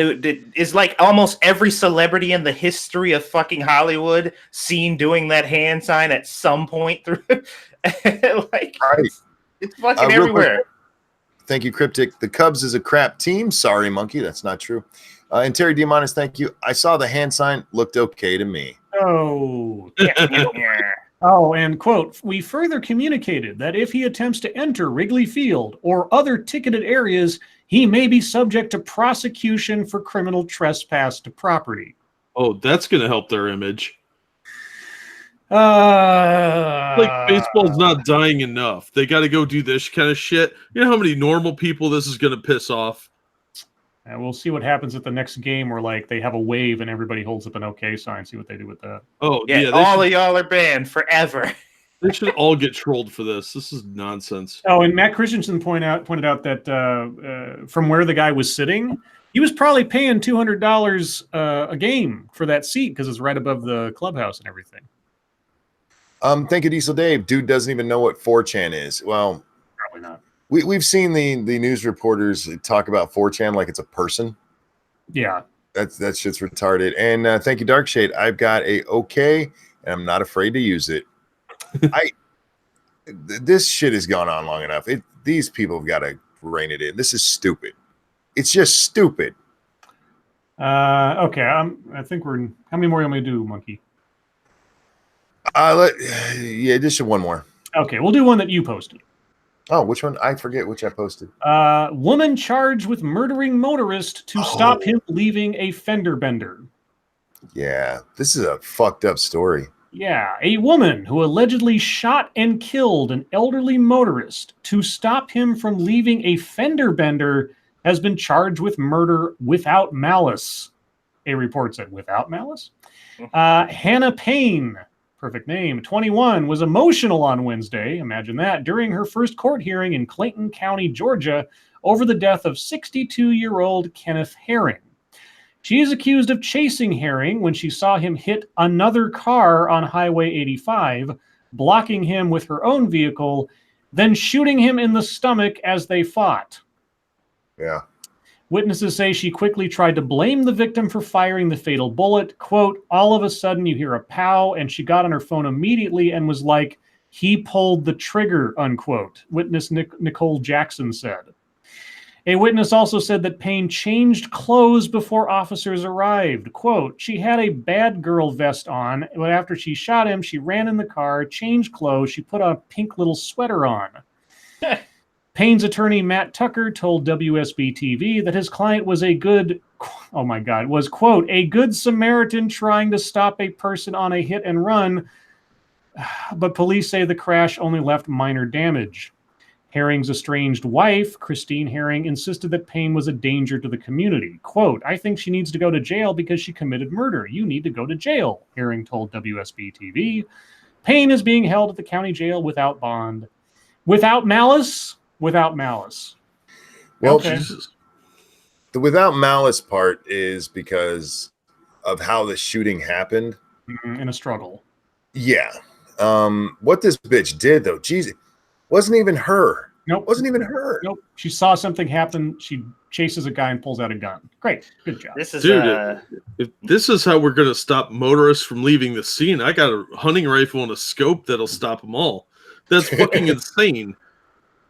is like almost every celebrity in the history of fucking Hollywood seen doing that hand sign at some point through. Right. It's fucking everywhere. Quick. Thank you, Cryptic. The Cubs is a crap team. Sorry, Monkey. That's not true. And Terry Diamandis, thank you. I saw the hand sign. Looked okay to me. Oh. And quote, we further communicated that if he attempts to enter Wrigley Field or other ticketed areas, he may be subject to prosecution for criminal trespass to property. Oh, that's going to help their image. Baseball's not dying enough. They got to go do this kind of shit. You know how many normal people this is going to piss off? And we'll see what happens at the next game where they have a wave and everybody holds up an OK sign. See what they do with that. Oh, yeah. All of y'all are banned forever. They should all get trolled for this. This is nonsense. Oh, and Matt Christensen pointed out that from where the guy was sitting, he was probably paying $200 a game for that seat because it's right above the clubhouse and everything. Thank you, Diesel Dave. Dude doesn't even know what 4chan is. Well, Probably not. we've seen the news reporters talk about 4chan like it's a person. Yeah. That shit's retarded. And thank you, Darkshade. I've got a okay, and I'm not afraid to use it. This shit has gone on long enough. These people have got to rein it in. This is stupid. It's just stupid. Okay. I think we're. How many more you want me to do, Monkey? Just one more. Okay, we'll do one that you posted. Oh, which one? I forget which I posted. Woman charged with murdering motorist to stop him leaving a fender bender. Yeah, this is a fucked up story. Yeah, a woman who allegedly shot and killed an elderly motorist to stop him from leaving a fender bender has been charged with murder without malice. A report said without malice. Hannah Payne, perfect name, 21, was emotional on Wednesday, imagine that, during her first court hearing in Clayton County, Georgia, over the death of 62-year-old Kenneth Herring. She is accused of chasing Herring when she saw him hit another car on Highway 85, blocking him with her own vehicle, then shooting him in the stomach as they fought. Yeah. Witnesses say she quickly tried to blame the victim for firing the fatal bullet. Quote, all of a sudden you hear a pow, and she got on her phone immediately and was like, he pulled the trigger, unquote, witness Nicole Jackson said. A witness also said that Payne changed clothes before officers arrived. Quote, she had a bad girl vest on, but after she shot him, she ran in the car, changed clothes, she put a pink little sweater on. Payne's attorney, Matt Tucker, told WSB-TV that his client was was, quote, a good Samaritan trying to stop a person on a hit and run, but police say the crash only left minor damage. Herring's estranged wife, Christine Herring, insisted that Payne was a danger to the community. Quote, I think she needs to go to jail because she committed murder. You need to go to jail, Herring told WSB-TV. Payne is being held at the county jail without bond. Without malice? Without malice. Well, okay. The without malice part is because of how the shooting happened. In a struggle. Yeah. What this bitch did, though, Jesus, wasn't even her. Nope. Wasn't even her. Nope. She saw something happen. She chases a guy and pulls out a gun. Great. Good job. This is Dude, if this is how we're going to stop motorists from leaving the scene, I got a hunting rifle and a scope that'll stop them all. That's fucking insane.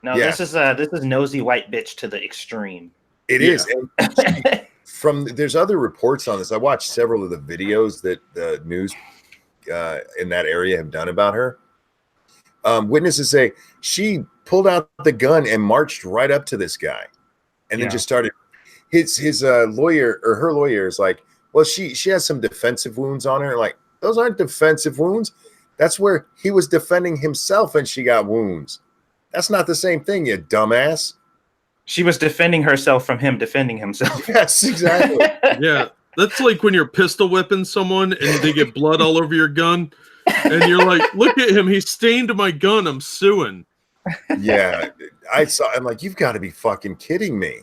No, Yeah. this is nosy white bitch to the extreme. It is. And there's other reports on this. I watched several of the videos that the news in that area have done about her. Witnesses say she pulled out the gun and marched right up to this guy, and then just started. His lawyer or her lawyer is like, well, she has some defensive wounds on her. Like, those aren't defensive wounds. That's where he was defending himself, and she got wounds. That's not the same thing, you dumbass. She was defending herself from him defending himself. Yes, exactly. Yeah, that's like when you're pistol whipping someone and they get blood all over your gun, and you're like, look at him, he stained my gun, I'm suing. Yeah, I'm like, you've got to be fucking kidding me.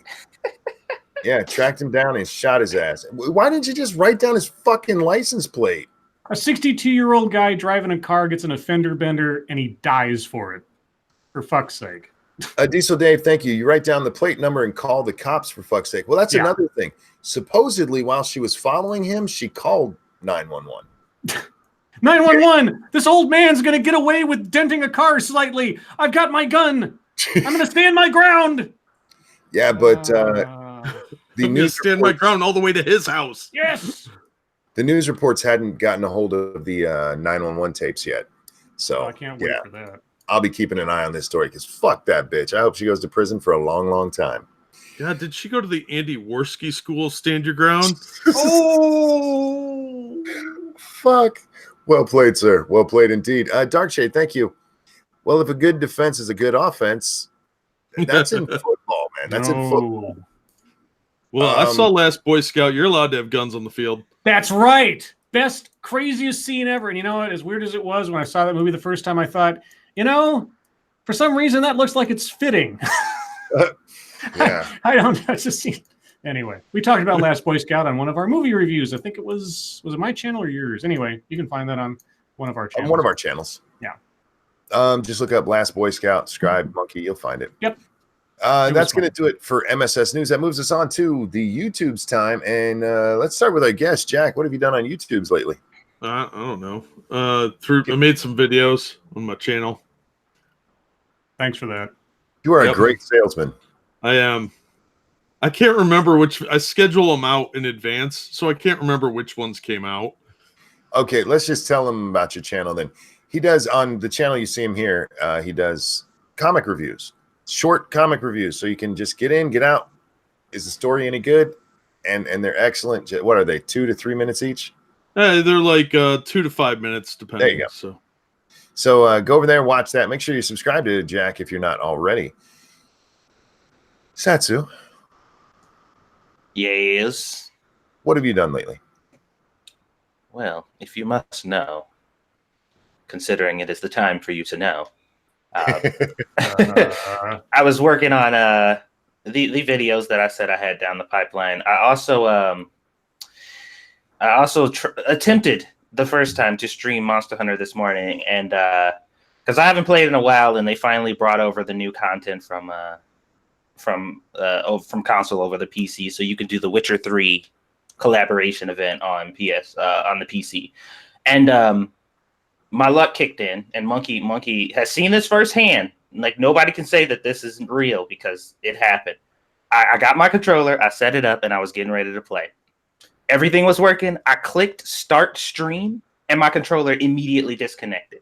Yeah, tracked him down and shot his ass. Why didn't you just write down his fucking license plate? A 62-year-old guy driving a car gets in a fender bender and he dies for it. For fuck's sake. Diesel Dave, thank you. You write down the plate number and call the cops, for fuck's sake. Well, that's another thing. Supposedly, while she was following him, she called 911. 911! This old man's going to get away with denting a car slightly. I've got my gun. I'm going to stand my ground. Yeah, but I'm going to stand my ground all the way to his house. Yes. The news reports hadn't gotten a hold of the 911 tapes yet. So I can't wait for that. I'll be keeping an eye on this story because fuck that bitch. I hope she goes to prison for a long, long time. Yeah, did she go to the Andy Worski school, Stand Your Ground? Oh, fuck. Well played, sir. Well played indeed. Darkshade, thank you. Well, if a good defense is a good offense, that's in football, man. That's in football. Well, I saw last Boy Scout, you're allowed to have guns on the field. That's right. best, craziest scene ever. And you know what? As weird as it was when I saw that movie the first time, I thought, for some reason that looks like it's fitting. Yeah. I don't know. It's just anyway. We talked about Last Boy Scout on one of our movie reviews. I think it was it my channel or yours? Anyway, you can find that on one of our channels. On one of our channels. Yeah. Just look up Last Boy Scout, Scribe, Monkey. You'll find it. Yep. That's going to do it for MSS News. That moves us on to the YouTube's time. And let's start with our guest, Jack. What have you done on YouTube's lately? I don't know. I made some videos on my channel. Thanks for that. You are a great salesman. I am. I can't remember I schedule them out in advance, so I can't remember which ones came out. Okay, let's just tell him about your channel then. He does, on the channel you see him here, he does comic reviews, short comic reviews. So you can just get in, get out. Is the story any good? And they're excellent. What are they, 2 to 3 minutes each? They're like 2 to 5 minutes, depending. There you go. So go over there and watch that. Make sure you subscribe to Jack if you're not already. Satsu. Yes. What have you done lately? Well, if you must know, considering it is the time for you to know, I was working on the videos that I said I had down the pipeline. I also attempted the first time to stream Monster Hunter this morning, and because I haven't played in a while, and they finally brought over the new content from console over the PC, so you can do the Witcher 3 collaboration event on on the PC, and my luck kicked in, and Monkey has seen this firsthand. Like, nobody can say that this isn't real because it happened. I got my controller, I set it up, and I was getting ready to play. Everything was working. I clicked start stream, and my controller immediately disconnected.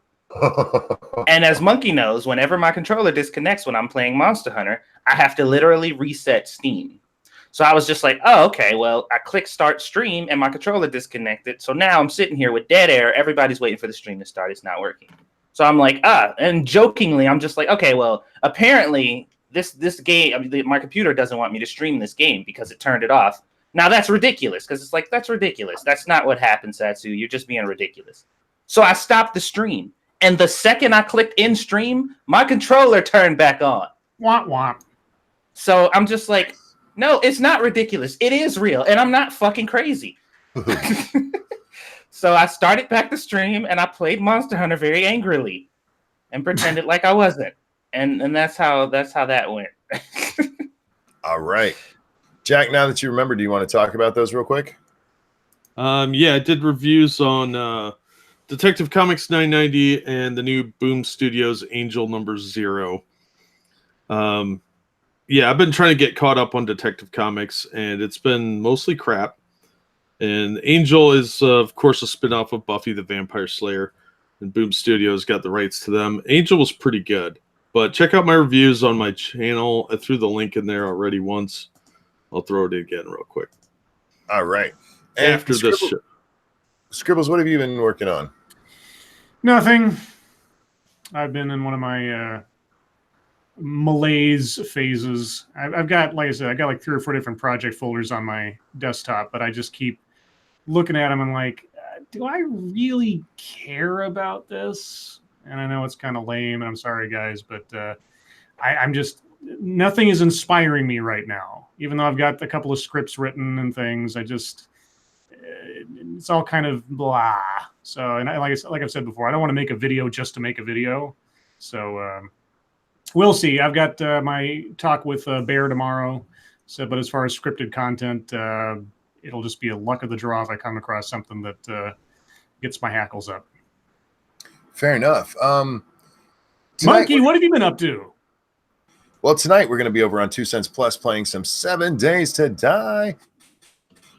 And as Monkey knows, whenever my controller disconnects when I'm playing Monster Hunter, I have to literally reset Steam. So I was just like, oh, okay, well, I clicked start stream and my controller disconnected. So now I'm sitting here with dead air. Everybody's waiting for the stream to start. It's not working. So I'm like, and jokingly, I'm just like, okay, well, apparently this game, my computer doesn't want me to stream this game because it turned it off. Now that's ridiculous, because it's like, that's ridiculous. That's not what happened, Satsu. You're just being ridiculous. So I stopped the stream. And the second I clicked in stream, my controller turned back on. Womp womp. So I'm just like, no, it's not ridiculous. It is real. And I'm not fucking crazy. So I started back the stream and I played Monster Hunter very angrily and pretended like I wasn't. And that's how that went. All right. Jack, now that you remember, do you want to talk about those real quick? Yeah, I did reviews on Detective Comics 990 and the new Boom Studios Angel #0. Yeah, I've been trying to get caught up on Detective Comics, and it's been mostly crap. And Angel is, of course, a spinoff of Buffy the Vampire Slayer, and Boom Studios got the rights to them. Angel was pretty good, but check out my reviews on my channel. I threw the link in there already once. I'll throw it again real quick. All right. And after this show. Scribbles, what have you been working on? Nothing. I've been in one of my malaise phases. I've got, like I said, I got like 3 or 4 different project folders on my desktop, but I just keep looking at them and like, do I really care about this? And I know it's kind of lame, and I'm sorry, guys, but I'm just, nothing is inspiring me right now. Even though I've got a couple of scripts written and things, I just, it's all kind of blah. So, and like I've said before, I don't want to make a video just to make a video. So we'll see. I've got my talk with Bear tomorrow. So, but as far as scripted content, it'll just be a luck of the draw if I come across something that gets my hackles up. Fair enough. Monkey, what have you been up to? Well, tonight we're going to be over on 2 Cents Plus playing some 7 Days to Die.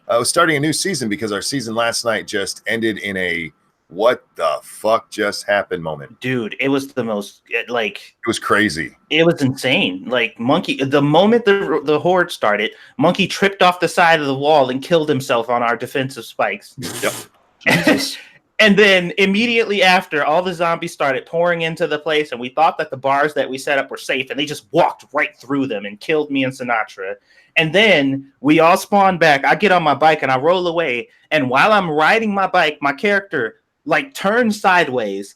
We're starting a new season because our season last night just ended in a what the fuck just happened moment. Dude, it was the most, like... It was crazy. It was insane. Like, Monkey, the moment the horde started, Monkey tripped off the side of the wall and killed himself on our defensive spikes. Yep. And then immediately after, all the zombies started pouring into the place, and we thought that the bars that we set up were safe, and they just walked right through them and killed me and Sinatra. And then we all spawn back. I get on my bike and I roll away. And while I'm riding my bike, my character like turns sideways,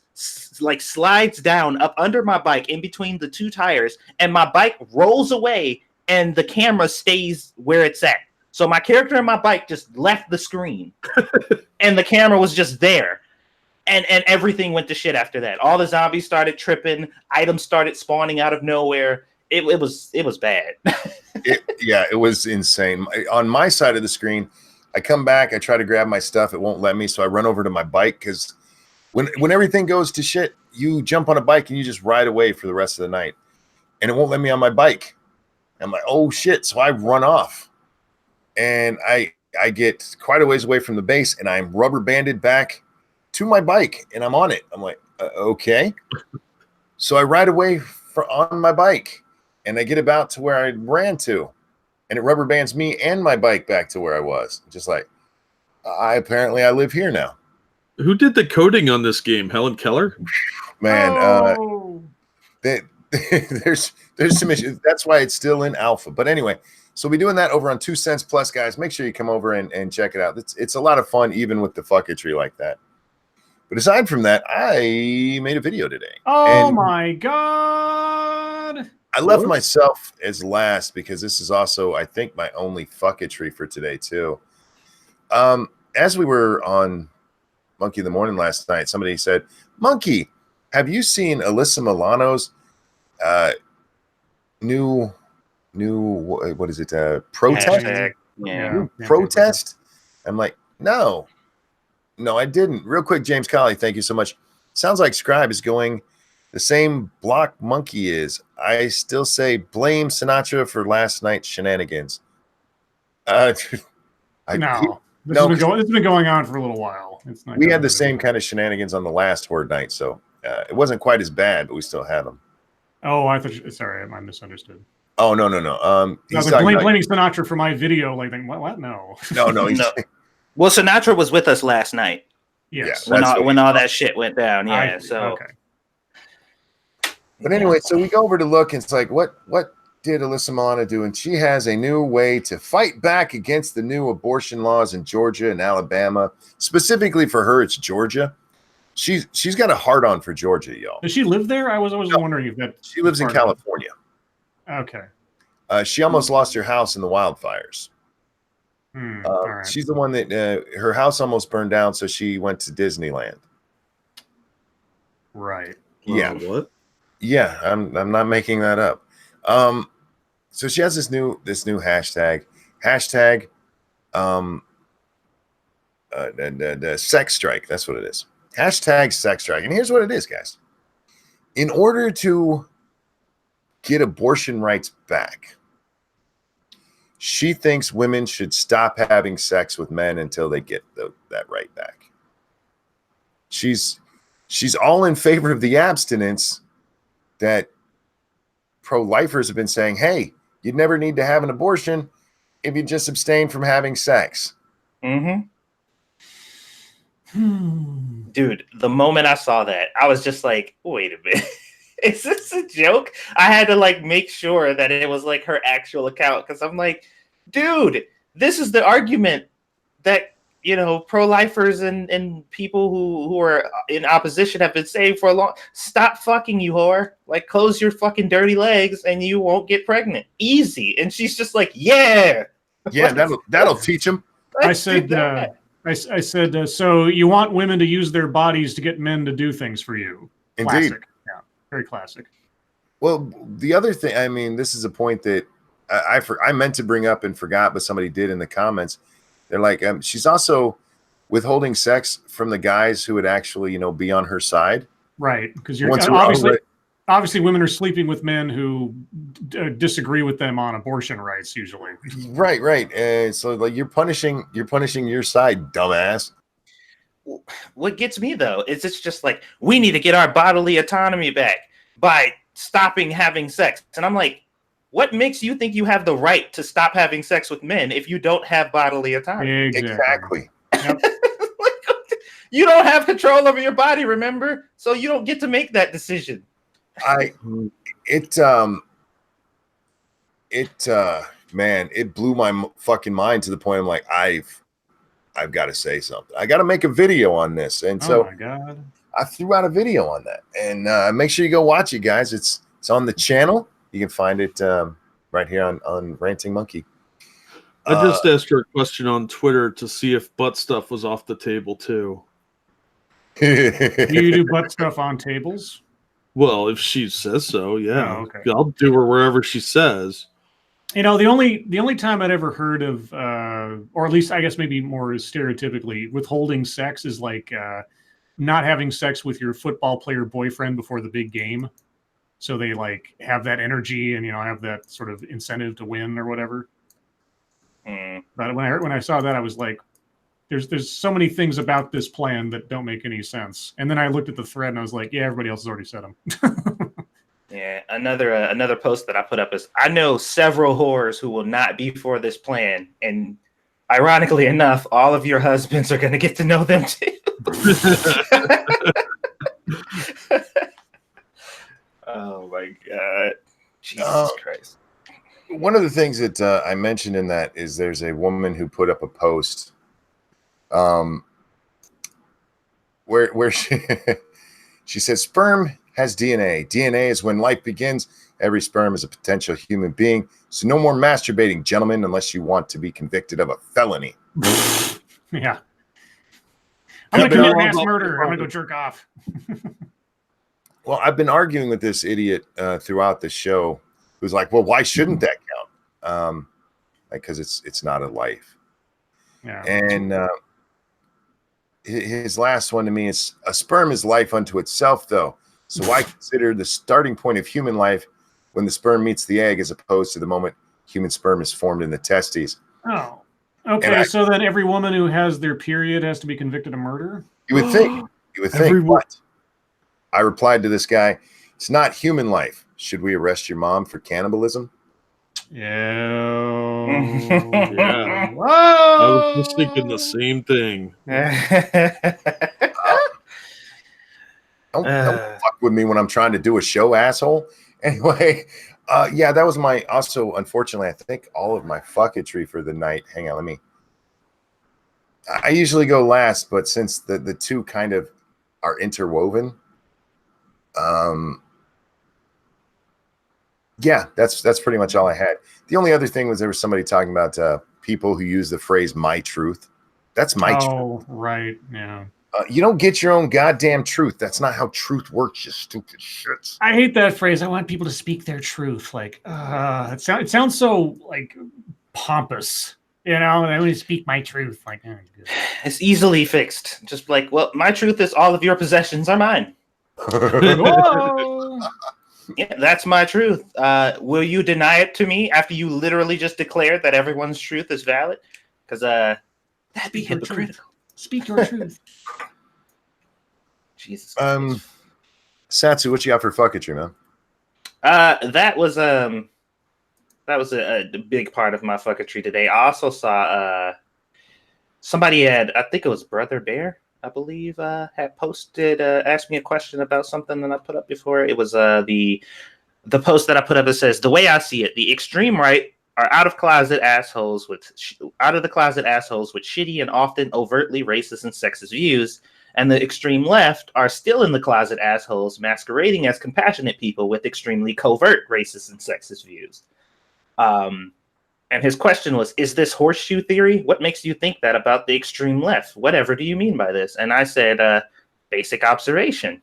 like slides down up under my bike in between the two tires, and my bike rolls away, and the camera stays where it's at. So my character and my bike just left the screen, and the camera was just there, and everything went to shit after that. All the zombies started tripping, items started spawning out of nowhere. It was bad. It was insane. On my side of the screen, I come back, I try to grab my stuff, it won't let me, so I run over to my bike because when everything goes to shit, you jump on a bike and you just ride away for the rest of the night, and it won't let me on my bike. I'm like, oh shit! So I run off. And I get quite a ways away from the base, and I'm rubber banded back to my bike, and I'm on it. I'm like, okay. So I ride away on my bike, and I get about to where I ran to, and it rubber bands me and my bike back to where I was. Just like, I live here now. Who did the coding on this game? Helen Keller? Man, there's some issues. That's why it's still in alpha. But anyway. So we'll be doing that over on 2 Cents Plus, guys. Make sure you come over and check it out. It's a lot of fun, even with the fucketry like that. But aside from that, I made a video today. Oh, my God. I left myself as last because this is also, I think, my only fucketry for today, too. As we were on Monkey in the Morning last night, somebody said, Monkey, have you seen Alyssa Milano's new what is it, protest? Protest? I'm like, no, I didn't. Real quick, James Colley, thank you so much. Sounds like Scribe is going the same block Monkey is. I still say blame Sinatra for last night's shenanigans. This has been going on for a little while. We had the same kind of shenanigans on the last Horde night, so it wasn't quite as bad, but we still had them. Oh, I thought. Sorry, I misunderstood. Oh, no. He's blaming Sinatra for my video. Like, what? No. No. Well, Sinatra was with us last night. Yes. Yeah, when all that shit went down. Yeah. Okay. But anyway, so we go over to look, and it's like, what did Alyssa Milano do? And she has a new way to fight back against the new abortion laws in Georgia and Alabama. Specifically for her, it's Georgia. She's got a hard on for Georgia, y'all. Does she live there? I was wondering if that. She lives in California. Okay. She almost lost her house in the wildfires. All right. She's the one that her house almost burned down, so she went to Disneyland. Right. Yeah. What? Yeah, I'm not making that up. So she has this new hashtag the sex strike. That's what it is. Hashtag sex strike. And here's what it is, guys. In order to get abortion rights back, she thinks women should stop having sex with men until they get that right back. She's all in favor of the abstinence that pro-lifers have been saying, hey, you'd never need to have an abortion if you just abstain from having sex. Mm-hmm. Dude, the moment I saw that, I was just like, wait a minute. Is this a joke? I had to like make sure that it was like her actual account, because I'm like, dude, this is the argument that, you know, pro-lifers and people who are in opposition have been saying for a long. Stop fucking, you whore. Like, close your fucking dirty legs and you won't get pregnant. Easy. And she's just like, yeah. Yeah, that'll teach them. I said, so you want women to use their bodies to get men to do things for you. Indeed. Classic. Yeah, very classic. Well, the other thing, I mean, this is a point that I meant to bring up and forgot, but somebody did in the comments. They're like, she's also withholding sex from the guys who would actually, you know, be on her side. Right, because you're obviously women are sleeping with men who disagree with them on abortion rights usually. Right. So like you're punishing your side, dumbass. What gets me though is it's just like, we need to get our bodily autonomy back by stopping having sex. And I'm like, what makes you think you have the right to stop having sex with men if you don't have bodily autonomy? Exactly. Yep. You don't have control over your body, remember? So you don't get to make that decision. Man, it blew my fucking mind to the point I'm like, I've got to say something. I got to make a video on this. And so my God. I threw out a video on that. And make sure you go watch it, guys. It's on the channel. You can find it right here on Ranting Monkey. I just asked her a question on Twitter to see if butt stuff was off the table too. Do you do butt stuff on tables? Well, if she says so, yeah. Oh, okay. I'll do her wherever she says. You know, the only time I'd ever heard of, or at least I guess maybe more stereotypically, withholding sex is like not having sex with your football player boyfriend before the big game. So they like have that energy and, you know, have that sort of incentive to win or whatever. But when I saw that, I was like, there's so many things about this plan that don't make any sense. And then I looked at the thread and I was like, yeah, everybody else has already said them. Yeah, another post that I put up is, I know several whores who will not be for this plan, and ironically enough, all of your husbands are going to get to know them too. Oh my God, Jesus Christ! One of the things that I mentioned in that is there's a woman who put up a post, where she said sperm has DNA. DNA is when life begins. Every sperm is a potential human being. So no more masturbating, gentlemen, unless you want to be convicted of a felony. Yeah. I'm going to commit mass murder. I'm going to go jerk off. Well, I've been arguing with this idiot throughout the show who's like, well, why shouldn't that count? Because it's not a life. Yeah. And his last one to me is, a sperm is life unto itself, though. So why consider the starting point of human life when the sperm meets the egg as opposed to the moment human sperm is formed in the testes? Oh, okay. So then every woman who has their period has to be convicted of murder? You would think. You would think. But I replied to this guy, it's not human life. Should we arrest your mom for cannibalism? Yeah. Yeah. Whoa! I was just thinking the same thing. Don't fuck with me when I'm trying to do a show, asshole. Anyway, yeah, that was my, also, unfortunately, I think all of my fucketry for the night. Hang on, I usually go last, but since the two kind of are interwoven, yeah, that's pretty much all I had. The only other thing was there was somebody talking about people who use the phrase "my truth." That's my truth. Oh, right, yeah. You don't get your own goddamn truth. That's not how truth works, you stupid shits. I hate that phrase. I want people to speak their truth. Like, it sounds so like pompous. You know, I only speak my truth. Like, it's easily fixed. Just like, well, my truth is all of your possessions are mine. Whoa. Yeah, that's my truth. Will you deny it to me after you literally just declared that everyone's truth is valid? Because that'd be hypocritical. Speak your truth. Jesus. Satsu, what you got for fucketry, man? That was a big part of my fucketry today. I also saw somebody had, I think it was Brother Bear, I believe, had posted, asked me a question about something that I put up before. It was the post that I put up. It says, the way I see it, the extreme right are out of the closet assholes with shitty and often overtly racist and sexist views, and the extreme left are still in the closet assholes masquerading as compassionate people with extremely covert racist and sexist views. And his question was, is this horseshoe theory? What makes you think that about the extreme left? Whatever do you mean by this? And I said, basic observation.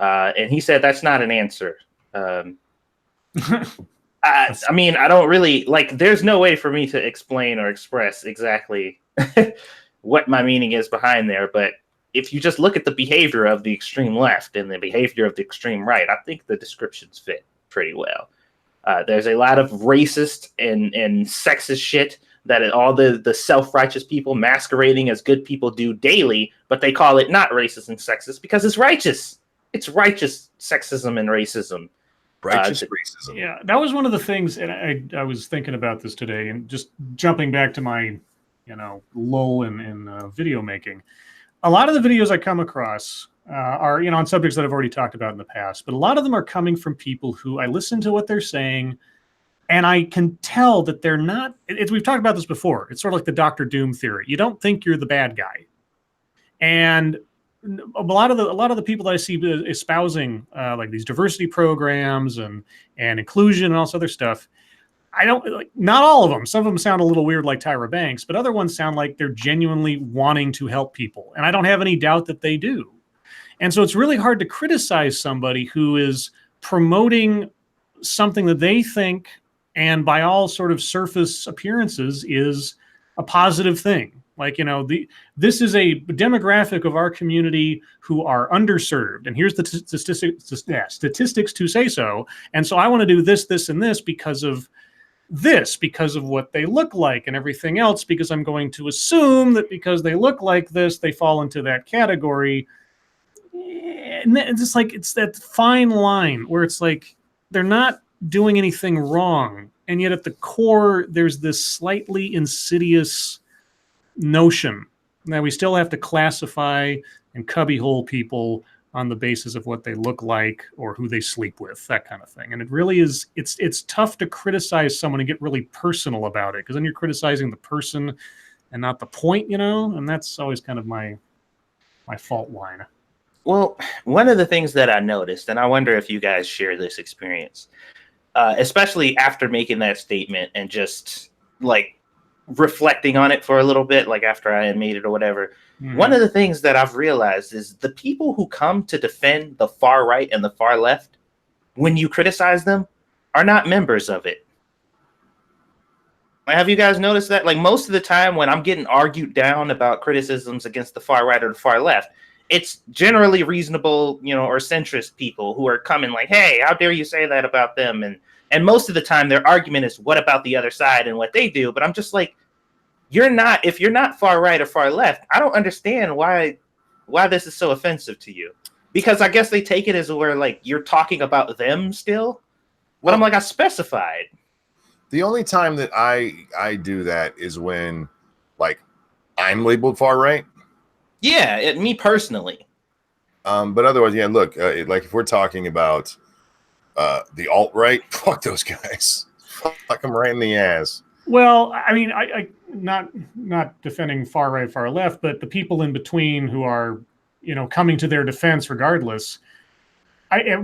And he said, that's not an answer. I mean, I don't really, like, there's no way for me to explain or express exactly what my meaning is behind there. But if you just look at the behavior of the extreme left and the behavior of the extreme right, I think the descriptions fit pretty well. There's a lot of racist and sexist shit that all the self-righteous people masquerading as good people do daily, but they call it not racist and sexist because it's righteous. It's righteous sexism and racism. Righteous racism. Yeah, that was one of the things, and I was thinking about this today, and just jumping back to my, lull in video making. a lot of the videos I come across are, on subjects that I've already talked about in the past, but a lot of them are coming from people who I listen to what they're saying, and I can tell that they're not. We've talked about this before. It's sort of like the Doctor Doom theory. You don't think you're the bad guy, and a lot of the people that I see espousing like these diversity programs and inclusion and all this other stuff. I don't like, not all of them. Some of them sound a little weird like Tyra Banks, but other ones sound like they're genuinely wanting to help people. And I don't have any doubt that they do. And so it's really hard to criticize somebody who is promoting something that they think, and by all sort of surface appearances, is a positive thing. Like, this is a demographic of our community who are underserved. And here's the statistics to say so. And so I want to do this, this, and this because of what they look like, and everything else because I'm going to assume that because they look like this, they fall into that category. And it's just like, it's that fine line where it's like they're not doing anything wrong, and yet at the core there's this slightly insidious notion that we still have to classify and cubbyhole people on the basis of what they look like or who they sleep with, that kind of thing. And it really is, it's tough to criticize someone and get really personal about it, because then you're criticizing the person and not the point, and that's always kind of my fault line. Well, one of the things that I noticed, and I wonder if you guys share this experience, especially after making that statement and just like reflecting on it for a little bit, like after I had made it or whatever. One of the things that I've realized is the people who come to defend the far right and the far left, when you criticize them, are not members of it. Have you guys noticed that? Like, most of the time when I'm getting argued down about criticisms against the far right or the far left, it's generally reasonable, or centrist people who are coming like, hey, how dare you say that about them? And most of the time their argument is, what about the other side and what they do? But I'm just like, if you're not far right or far left, I don't understand why this is so offensive to you. Because I guess they take it as where like you're talking about them still. But I'm like, I specified. The only time that I do that is when like I'm labeled far right. Yeah, me personally. But otherwise, yeah, look, like if we're talking about the alt-right, fuck those guys. Fuck them right in the ass. Well, I mean, I not defending far right, far left, but the people in between who are, coming to their defense regardless.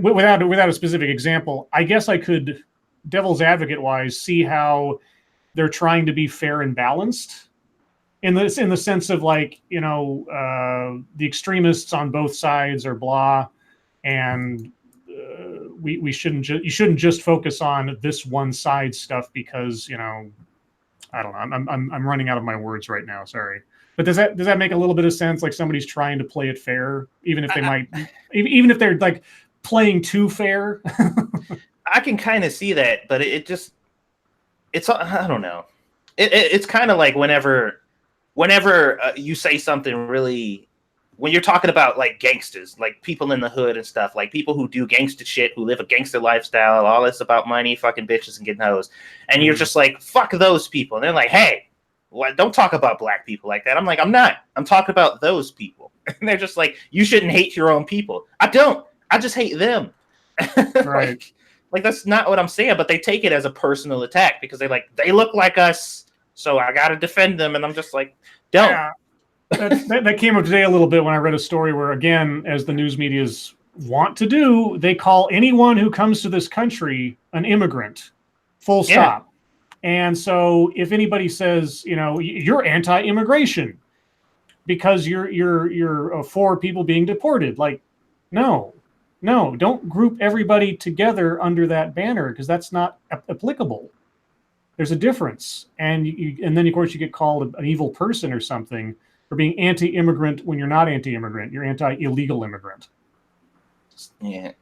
Without a specific example, I guess I could, devil's advocate wise, see how they're trying to be fair and balanced in the sense of like, the extremists on both sides are blah, and you shouldn't just focus on this one side stuff because, I don't know. I'm running out of my words right now. Sorry, but does that make a little bit of sense? Like somebody's trying to play it fair, even if they even if they're like playing too fair. I can kind of see that, but it's I don't know. It's kind of like whenever you say something really, when you're talking about like gangsters, like people in the hood and stuff, like people who do gangster shit, who live a gangster lifestyle, all this about money, fucking bitches and getting hoes. And you're just like, fuck those people. And they're like, hey, don't talk about black people like that. I'm like, I'm not. I'm talking about those people. And they're just like, you shouldn't hate your own people. I don't. I just hate them. Right. like that's not what I'm saying, but they take it as a personal attack because they look like us, so I got to defend them. And I'm just like, don't. Yeah. That came up today a little bit when I read a story where, again, as the news medias want to do, they call anyone who comes to this country an immigrant, full stop. Yeah. And so if anybody says, you're anti-immigration because you're for people being deported, like, no, don't group everybody together under that banner because that's not applicable. There's a difference. And then, of course, you get called an evil person or something for being anti-immigrant when you're not anti-immigrant. You're anti-illegal immigrant. Yeah,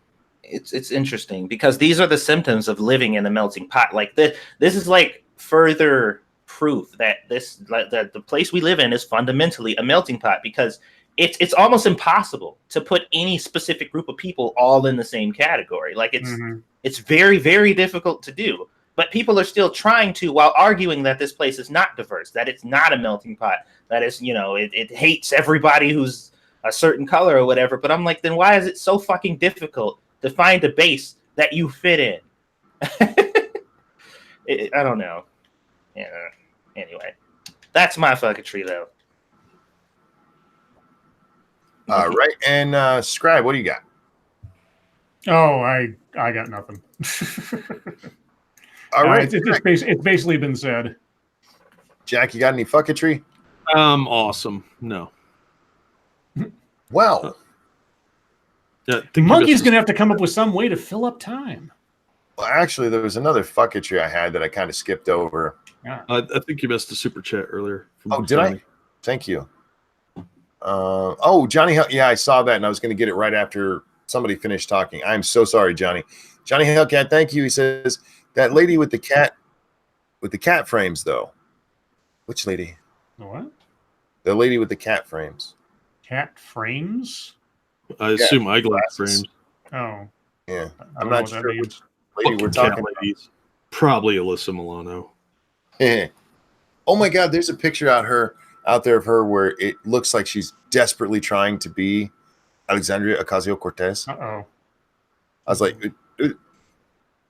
it's interesting because these are the symptoms of living in a melting pot. Like this is like further proof that that the place we live in is fundamentally a melting pot, because it's almost impossible to put any specific group of people all in the same category. Like it's very, very difficult to do. But people are still trying to, while arguing that this place is not diverse, that it's not a melting pot, that is, it hates everybody who's a certain color or whatever. But I'm like, then why is it so fucking difficult to find a base that you fit in? I don't know. Yeah. Anyway, that's my fucking tree, though. Right, and Scribe, what do you got? Oh, I got nothing. All right, it's basically been said. Jack, you got any fucketry? Awesome. No. Well, yeah, Monkey's gonna have to come up with some way to fill up time. Well, actually, there was another fucketry I had that I kind of skipped over. Yeah. I think you missed a super chat earlier. Oh, did I? Thank you. Johnny, yeah, I saw that, and I was going to get it right after somebody finished talking. I'm so sorry, Johnny. Johnny Hellcat, thank you. He says that lady with the cat frames, though. Which lady? What? The lady with the cat frames. Cat frames? I assume eyeglass frames. Oh, yeah. I'm not sure which lady we're talking about. Probably Alyssa Milano. Oh my God, there's a picture out there of her where it looks like she's desperately trying to be Alexandria Ocasio-Cortez. Uh-oh. I was like,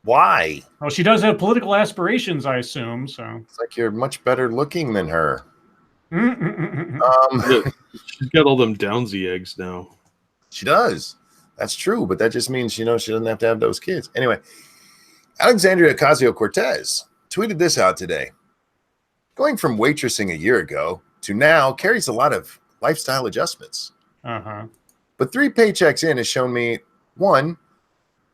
why? Well, she does have political aspirations, I assume. So it's like you're much better looking than her. She's got all them Downsy eggs now. She does. That's true, but that just means she doesn't have to have those kids. Anyway, Alexandria Ocasio-Cortez tweeted this out today. Going from waitressing a year ago to now carries a lot of lifestyle adjustments. But 3 paychecks in has shown me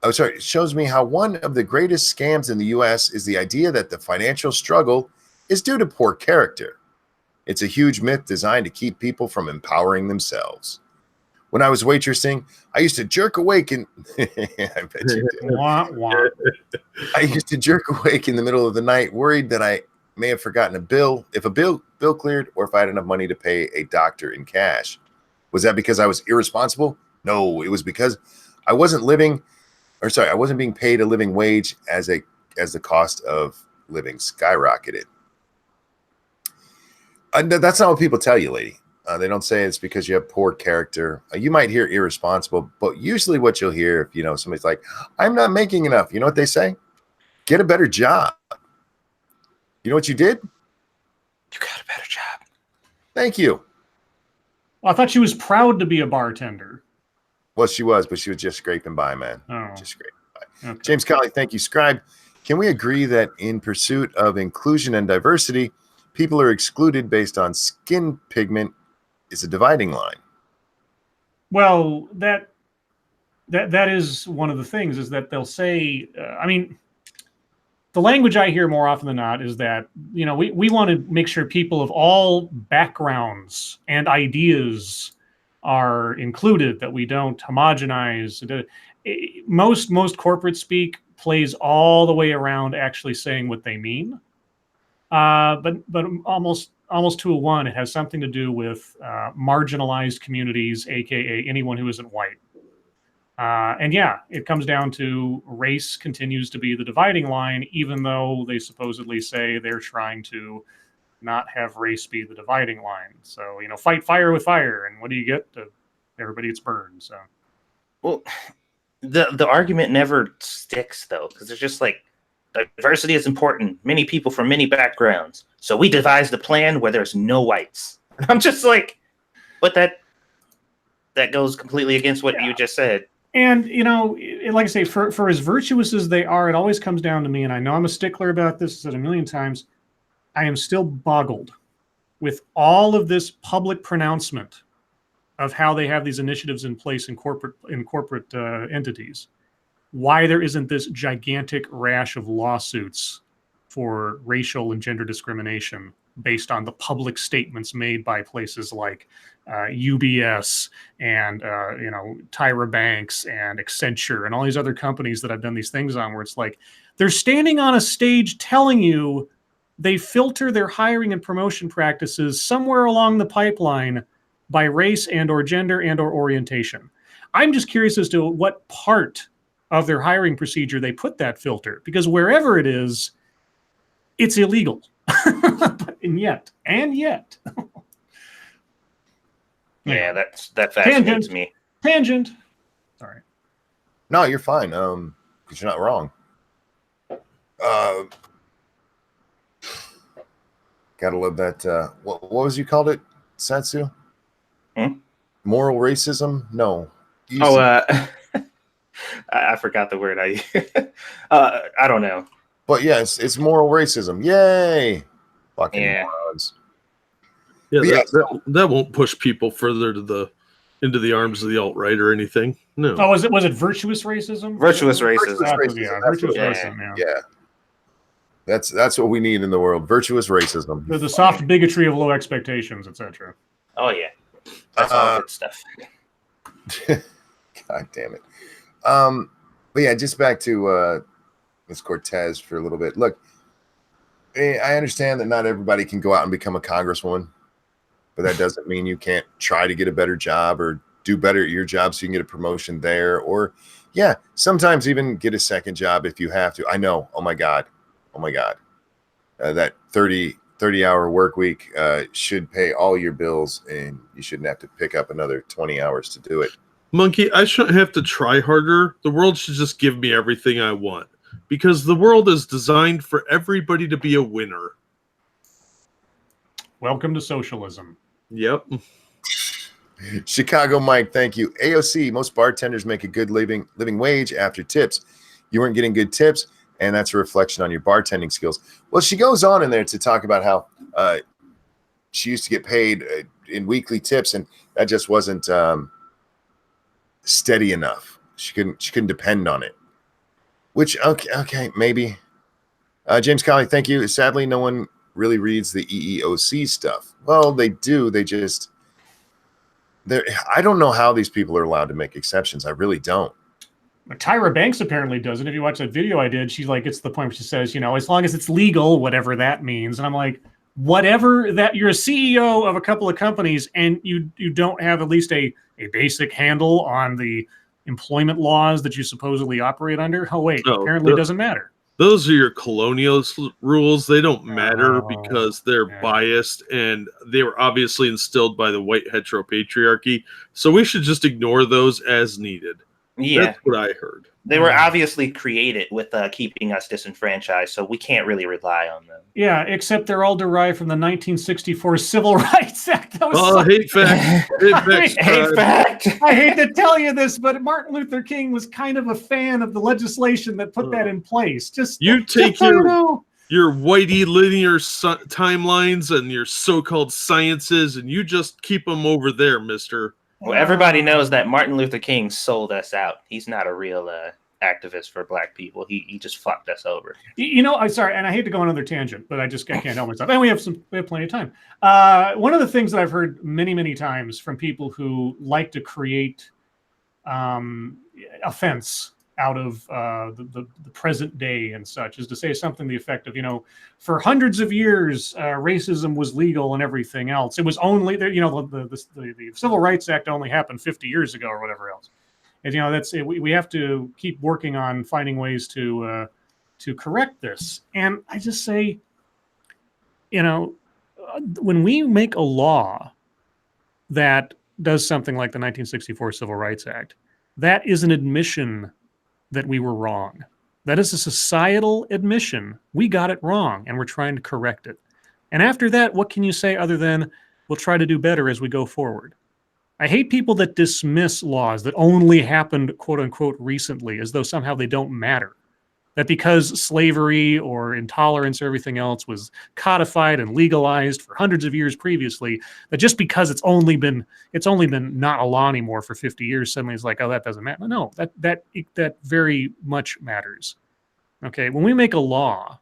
it shows me how one of the greatest scams in the U.S. is the idea that the financial struggle is due to poor character. It's a huge myth designed to keep people from empowering themselves. When I was waitressing, I used to jerk awake I bet you did. I used to jerk awake in the middle of the night, worried that I may have forgotten a bill, if a bill cleared, or if I had enough money to pay a doctor in cash. Was that because I was irresponsible? No, it was because I wasn't being paid a living wage as the cost of living skyrocketed. That's not what people tell you, lady. They don't say it's because you have poor character. You might hear irresponsible, but usually what you'll hear if somebody's like, I'm not making enough. You know what they say? Get a better job. You know what you did? You got a better job. Thank you. Well, I thought she was proud to be a bartender. Well, she was, but she was just scraping by, man. Oh. Just scraping by. Okay. James Colley, thank you. Scribe, can we agree that in pursuit of inclusion and diversity, people are excluded based on skin pigment is a dividing line? Well, that is one of the things, is that they'll say, the language I hear more often than not is that, we want to make sure people of all backgrounds and ideas are included, that we don't homogenize. Most corporate speak plays all the way around actually saying what they mean. But almost 2-1, it has something to do with marginalized communities, aka anyone who isn't white. And yeah, it comes down to race continues to be the dividing line, even though they supposedly say they're trying to not have race be the dividing line. So, fight fire with fire, and what do you get? Everybody gets burned. So, well, the argument never sticks though, because it's just like, diversity is important. Many people from many backgrounds. So we devised a plan where there's no whites. I'm just like, but that goes completely against what you just said. And, like I say, for as virtuous as they are, it always comes down to me, and I know I'm a stickler about this, said a million times, I am still boggled with all of this public pronouncement of how they have these initiatives in place in corporate entities. Why there isn't this gigantic rash of lawsuits for racial and gender discrimination based on the public statements made by places like UBS and Tyra Banks and Accenture and all these other companies that I've done these things on, where it's like they're standing on a stage telling you they filter their hiring and promotion practices somewhere along the pipeline by race and or gender and or orientation. I'm just curious as to what part of their hiring procedure they put that filter, because wherever it is, it's illegal. and yet. Yeah, that fascinates me. Tangent. Sorry. No, you're fine. Because you're not wrong. Gotta love that. What was you called it, Satsu? Moral racism? No. I forgot the word. I don't know. But yeah, it's moral racism. Yay! Fucking morons. Yeah, that won't push people further into the arms of the alt-right or anything. No. Oh, was it virtuous racism? Virtuous racism. Virtuous racism. Yeah. That's what we need in the world. Virtuous racism. The soft bigotry of low expectations, etc. Oh yeah. That's all good stuff. God damn it. But yeah, just back to Ms. Cortez for a little bit. Look, I understand that not everybody can go out and become a congresswoman, but that doesn't mean you can't try to get a better job or do better at your job so you can get a promotion there. Or yeah, sometimes even get a second job if you have to. I know. Oh my God. That 30-hour work week should pay all your bills, and you shouldn't have to pick up another 20 hours to do it. Monkey, I shouldn't have to try harder. The world should just give me everything I want, because the world is designed for everybody to be a winner. Welcome to socialism. Yep. Chicago Mike, thank you. AOC, most bartenders make a good living wage after tips. You weren't getting good tips, and that's a reflection on your bartending skills. Well, she goes on in there to talk about how she used to get paid in weekly tips, and that just wasn't steady enough. She couldn't depend on it. Which okay, maybe. James Colley, thank you. Sadly, no one really reads the EEOC stuff. Well, they do. I don't know how these people are allowed to make exceptions. I really don't. Tyra Banks apparently doesn't. If you watch that video I did, she gets to the point where she says, as long as it's legal, whatever that means. And I'm like, whatever that, you're a CEO of a couple of companies and you don't have at least a basic handle on the employment laws that you supposedly operate under. Oh wait, apparently it doesn't matter. Those are your colonialist rules. They don't matter because they're biased, and they were obviously instilled by the white heteropatriarchy. So we should just ignore those as needed. Yeah, that's what I heard. They were obviously created with keeping us disenfranchised, so we can't really rely on them. Yeah, except they're all derived from the 1964 Civil Rights Act. That was hate fact. Hate fact. I hate to tell you this, but Martin Luther King was kind of a fan of the legislation that put that in place. You take your whitey linear timelines and your so-called sciences, and you just keep them over there, mister. Well, everybody knows that Martin Luther King sold us out. He's not a real activist for Black people. He just fucked us over. I'm sorry, and I hate to go on another tangent, but I can't help myself. And we have plenty of time. One of the things that I've heard many, many times from people who like to create offense out of the present day and such is to say something to the effect of, for hundreds of years, racism was legal and everything else. It was only, the Civil Rights Act only happened 50 years ago or whatever else. And, we have to keep working on finding ways to correct this. And I just say, when we make a law that does something like the 1964 Civil Rights Act, that is an admission that we were wrong. That is a societal admission. We got it wrong, and we're trying to correct it. And after that, what can you say other than we'll try to do better as we go forward? I hate people that dismiss laws that only happened, quote unquote, recently, as though somehow they don't matter. That because slavery or intolerance or everything else was codified and legalized for hundreds of years previously, that just because it's only been not a law anymore for 50 years, suddenly it's like, oh, that doesn't matter. No, that very much matters. Okay, when we make a law,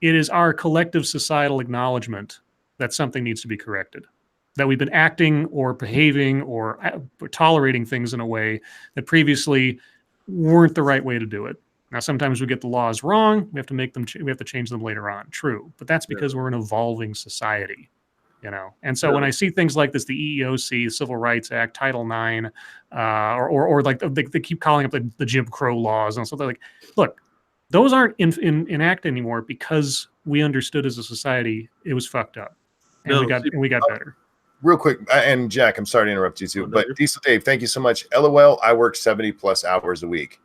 it is our collective societal acknowledgement that something needs to be corrected, that we've been acting or behaving or tolerating things in a way that previously weren't the right way to do it. Now, sometimes we get the laws wrong. We have to change them later on. True, but that's because we're an evolving society, And so when I see things like this, the EEOC, Civil Rights Act, Title IX, or like they keep calling up the Jim Crow laws, and so they're like, look, those aren't in act anymore because we understood as a society it was fucked up, and we got better. real quick, and Jack, I'm sorry to interrupt you too, but Diesel Dave, thank you so much. LOL, I work 70+ hours a week.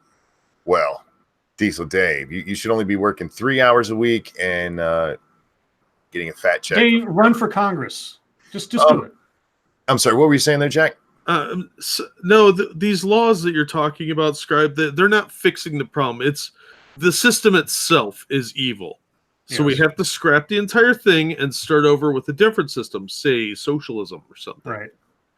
Well, Diesel Dave, you should only be working 3 hours a week and getting a fat check. Dave, run for Congress. Just do it. I'm sorry, what were you saying there, Jack? No, these laws that you're talking about, Scribe, they're not fixing the problem. It's the system itself is evil. So we have to scrap the entire thing and start over with a different system, say socialism or something. Right.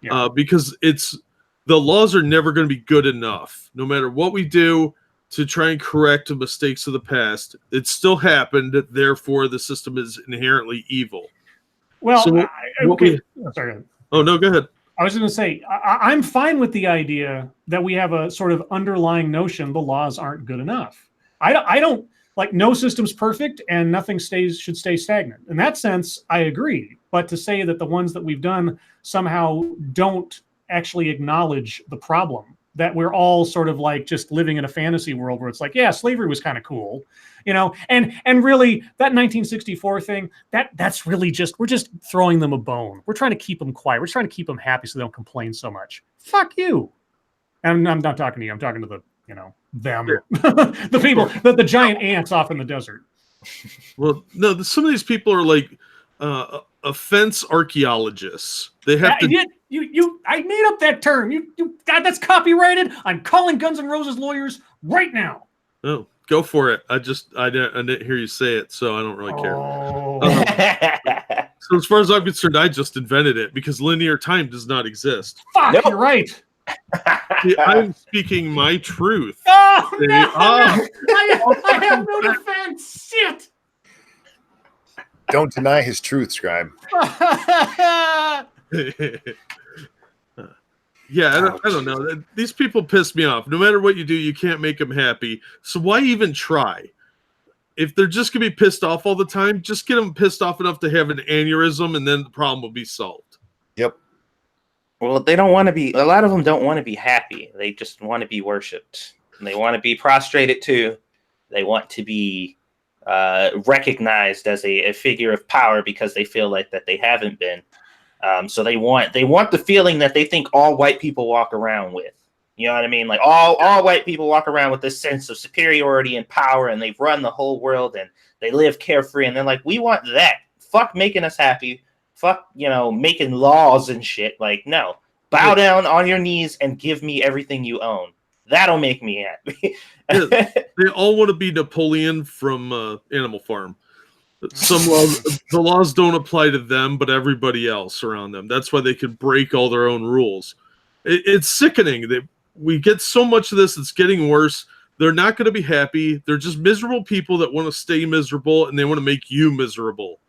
Yeah. Because the laws are never going to be good enough. No matter what we do to try and correct the mistakes of the past, it still happened. Therefore, the system is inherently evil. Well, so sorry. Oh, no, go ahead. I was going to say, I'm fine with the idea that we have a sort of underlying notion the laws aren't good enough. I don't like no system's perfect and nothing should stay stagnant. In that sense, I agree. But to say that the ones that we've done somehow don't actually acknowledge the problem, that we're all sort of like just living in a fantasy world where it's like, yeah, slavery was kind of cool, and really that 1964 thing, that's really we're just throwing them a bone. We're trying to keep them quiet. We're trying to keep them happy so they don't complain so much. Fuck you. And I'm not talking to you. I'm talking to them, the people, the giant ants off in the desert. Well, no, some of these people are like offense archaeologists. They have to. I made up that term. God, that's copyrighted. I'm calling Guns N' Roses lawyers right now. Oh, go for it. I didn't hear you say it, so I don't really care. So as far as I'm concerned, I just invented it because linear time does not exist. Fuck, nope. You're right. See, I'm speaking my truth. Oh, no, I have no defense. Shit. Don't deny his truth, Scribe. Yeah, I don't know. These people piss me off. No matter what you do, you can't make them happy. So why even try? If they're just going to be pissed off all the time, just get them pissed off enough to have an aneurysm, and then the problem will be solved. Yep. Well, they don't want to be. A lot of them don't want to be happy. They just want to be worshipped. And they want to be prostrated too. They want to be recognized as a figure of power because they feel like that they haven't been. So they want the feeling that they think all white people walk around with. You know what I mean? Like all white people walk around with this sense of superiority and power, and they've run the whole world and they live carefree. And they're like, we want that. Fuck making us happy. Fuck, making laws and shit. Like, no, bow down on your knees and give me everything you own. That'll make me happy. They all want to be Napoleon from Animal Farm. The laws don't apply to them, but everybody else around them. That's why they can break all their own rules. It's sickening that we get so much of this. It's getting worse. They're not going to be happy. They're just miserable people that want to stay miserable, and they want to make you miserable.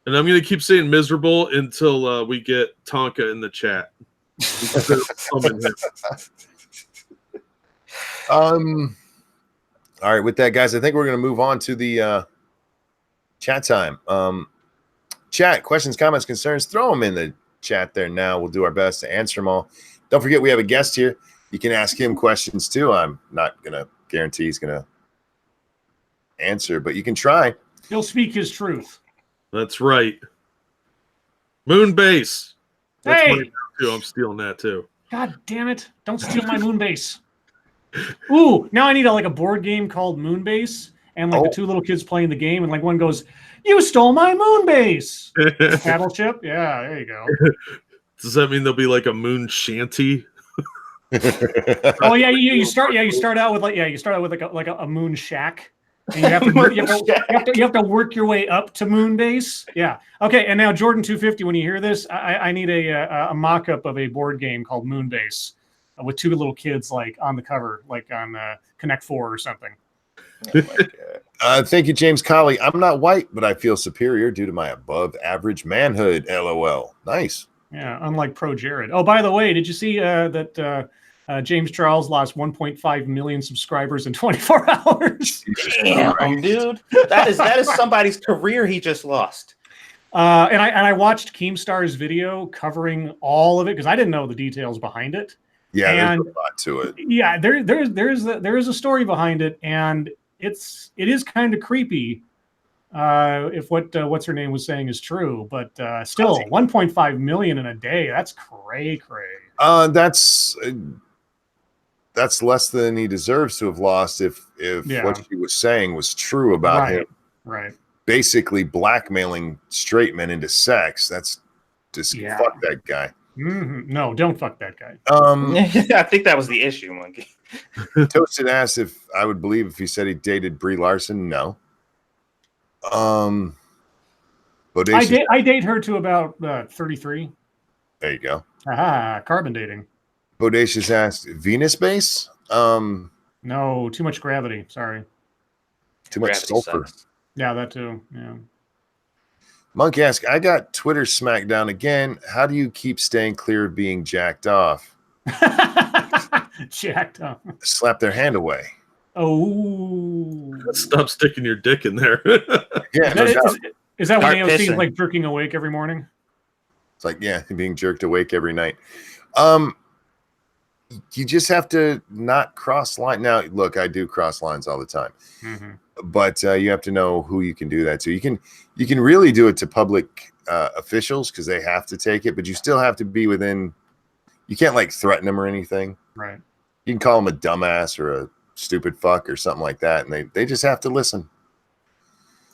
And I'm going to keep saying miserable until we get Tonka in the chat. All right, with that, guys, I think we're going to move on to the chat time. Chat, questions, comments, concerns, throw them in the chat there now. We'll do our best to answer them all. Don't forget, we have a guest here. You can ask him questions too. I'm not going to guarantee he's going to answer, but you can try. He'll speak his truth. That's right. Moonbase. That's hey! mine too. I'm stealing that too. God damn it. Don't steal my Moonbase. Ooh, now I need a board game called Moonbase, and the two little kids playing the game, and one goes, "You stole my Moonbase." Battleship? Yeah, there you go. Does that mean there'll be a moon shanty? Oh yeah, you start out with a moon shack. And you have to work your way up to Moonbase. Yeah. Okay. And now Jordan 250, when you hear this, I need a mock-up of a board game called Moonbase with two little kids on the cover, on Connect 4 or something. Thank you, James Colley. I'm not white, but I feel superior due to my above average manhood. LOL. Nice. Yeah. Unlike Pro Jared. Oh, by the way, did you see that James Charles lost 1.5 million subscribers in 24 hours? Damn, dude. That is somebody's career he just lost. And I watched Keemstar's video covering all of it because I didn't know the details behind it. Yeah, there's a lot to it. Yeah, there is a story behind it, and it is kind of creepy. if what's her name was saying is true, but still 1.5 million in a day. That's cray. That's less than he deserves to have lost if what she was saying was true about him. Right. Basically blackmailing straight men into sex. That's just fuck that guy. Mm-hmm. No, don't fuck that guy. I think that was the issue, Monkey. Toasted asked if I would believe if he said he dated Brie Larson. No. I date her to about 33. There you go. Carbon dating. Bodacious asked Venus base. No, too much gravity. Sorry. Too much sulfur. Sucks. Yeah, that too. Yeah. Monk asked, I got Twitter smacked down again. How do you keep staying clear of being jacked off? Jacked off. Slap their hand away. Oh. Stop sticking your dick in there. Yeah. Is that when AOC is like jerking awake every morning? It's like, yeah, being jerked awake every night. You just have to not cross line. Now, look, I do cross lines all the time. Mm-hmm. But you have to know who you can do that to. You can really do it to public officials because they have to take it, but you still have to be within. You can't like threaten them or anything. Right. You can call them a dumbass or a stupid fuck or something like that, and they just have to listen.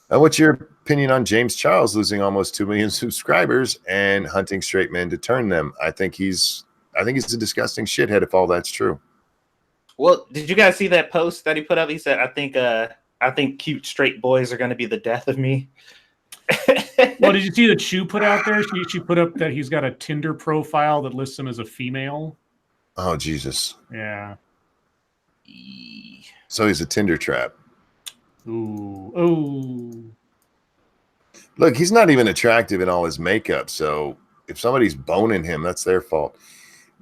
What's your opinion on James Charles losing almost 2 million subscribers and hunting straight men to turn them? I think he's a disgusting shithead if all that's true. Well, did you guys see that post that he put up? He said, I think cute straight boys are going to be the death of me. Well, did you see that Chu put out there? She put up that he's got a Tinder profile that lists him as a female. Oh, Jesus. Yeah. So he's a Tinder trap. Ooh. Oh. Look, he's not even attractive in all his makeup. So if somebody's boning him, that's their fault.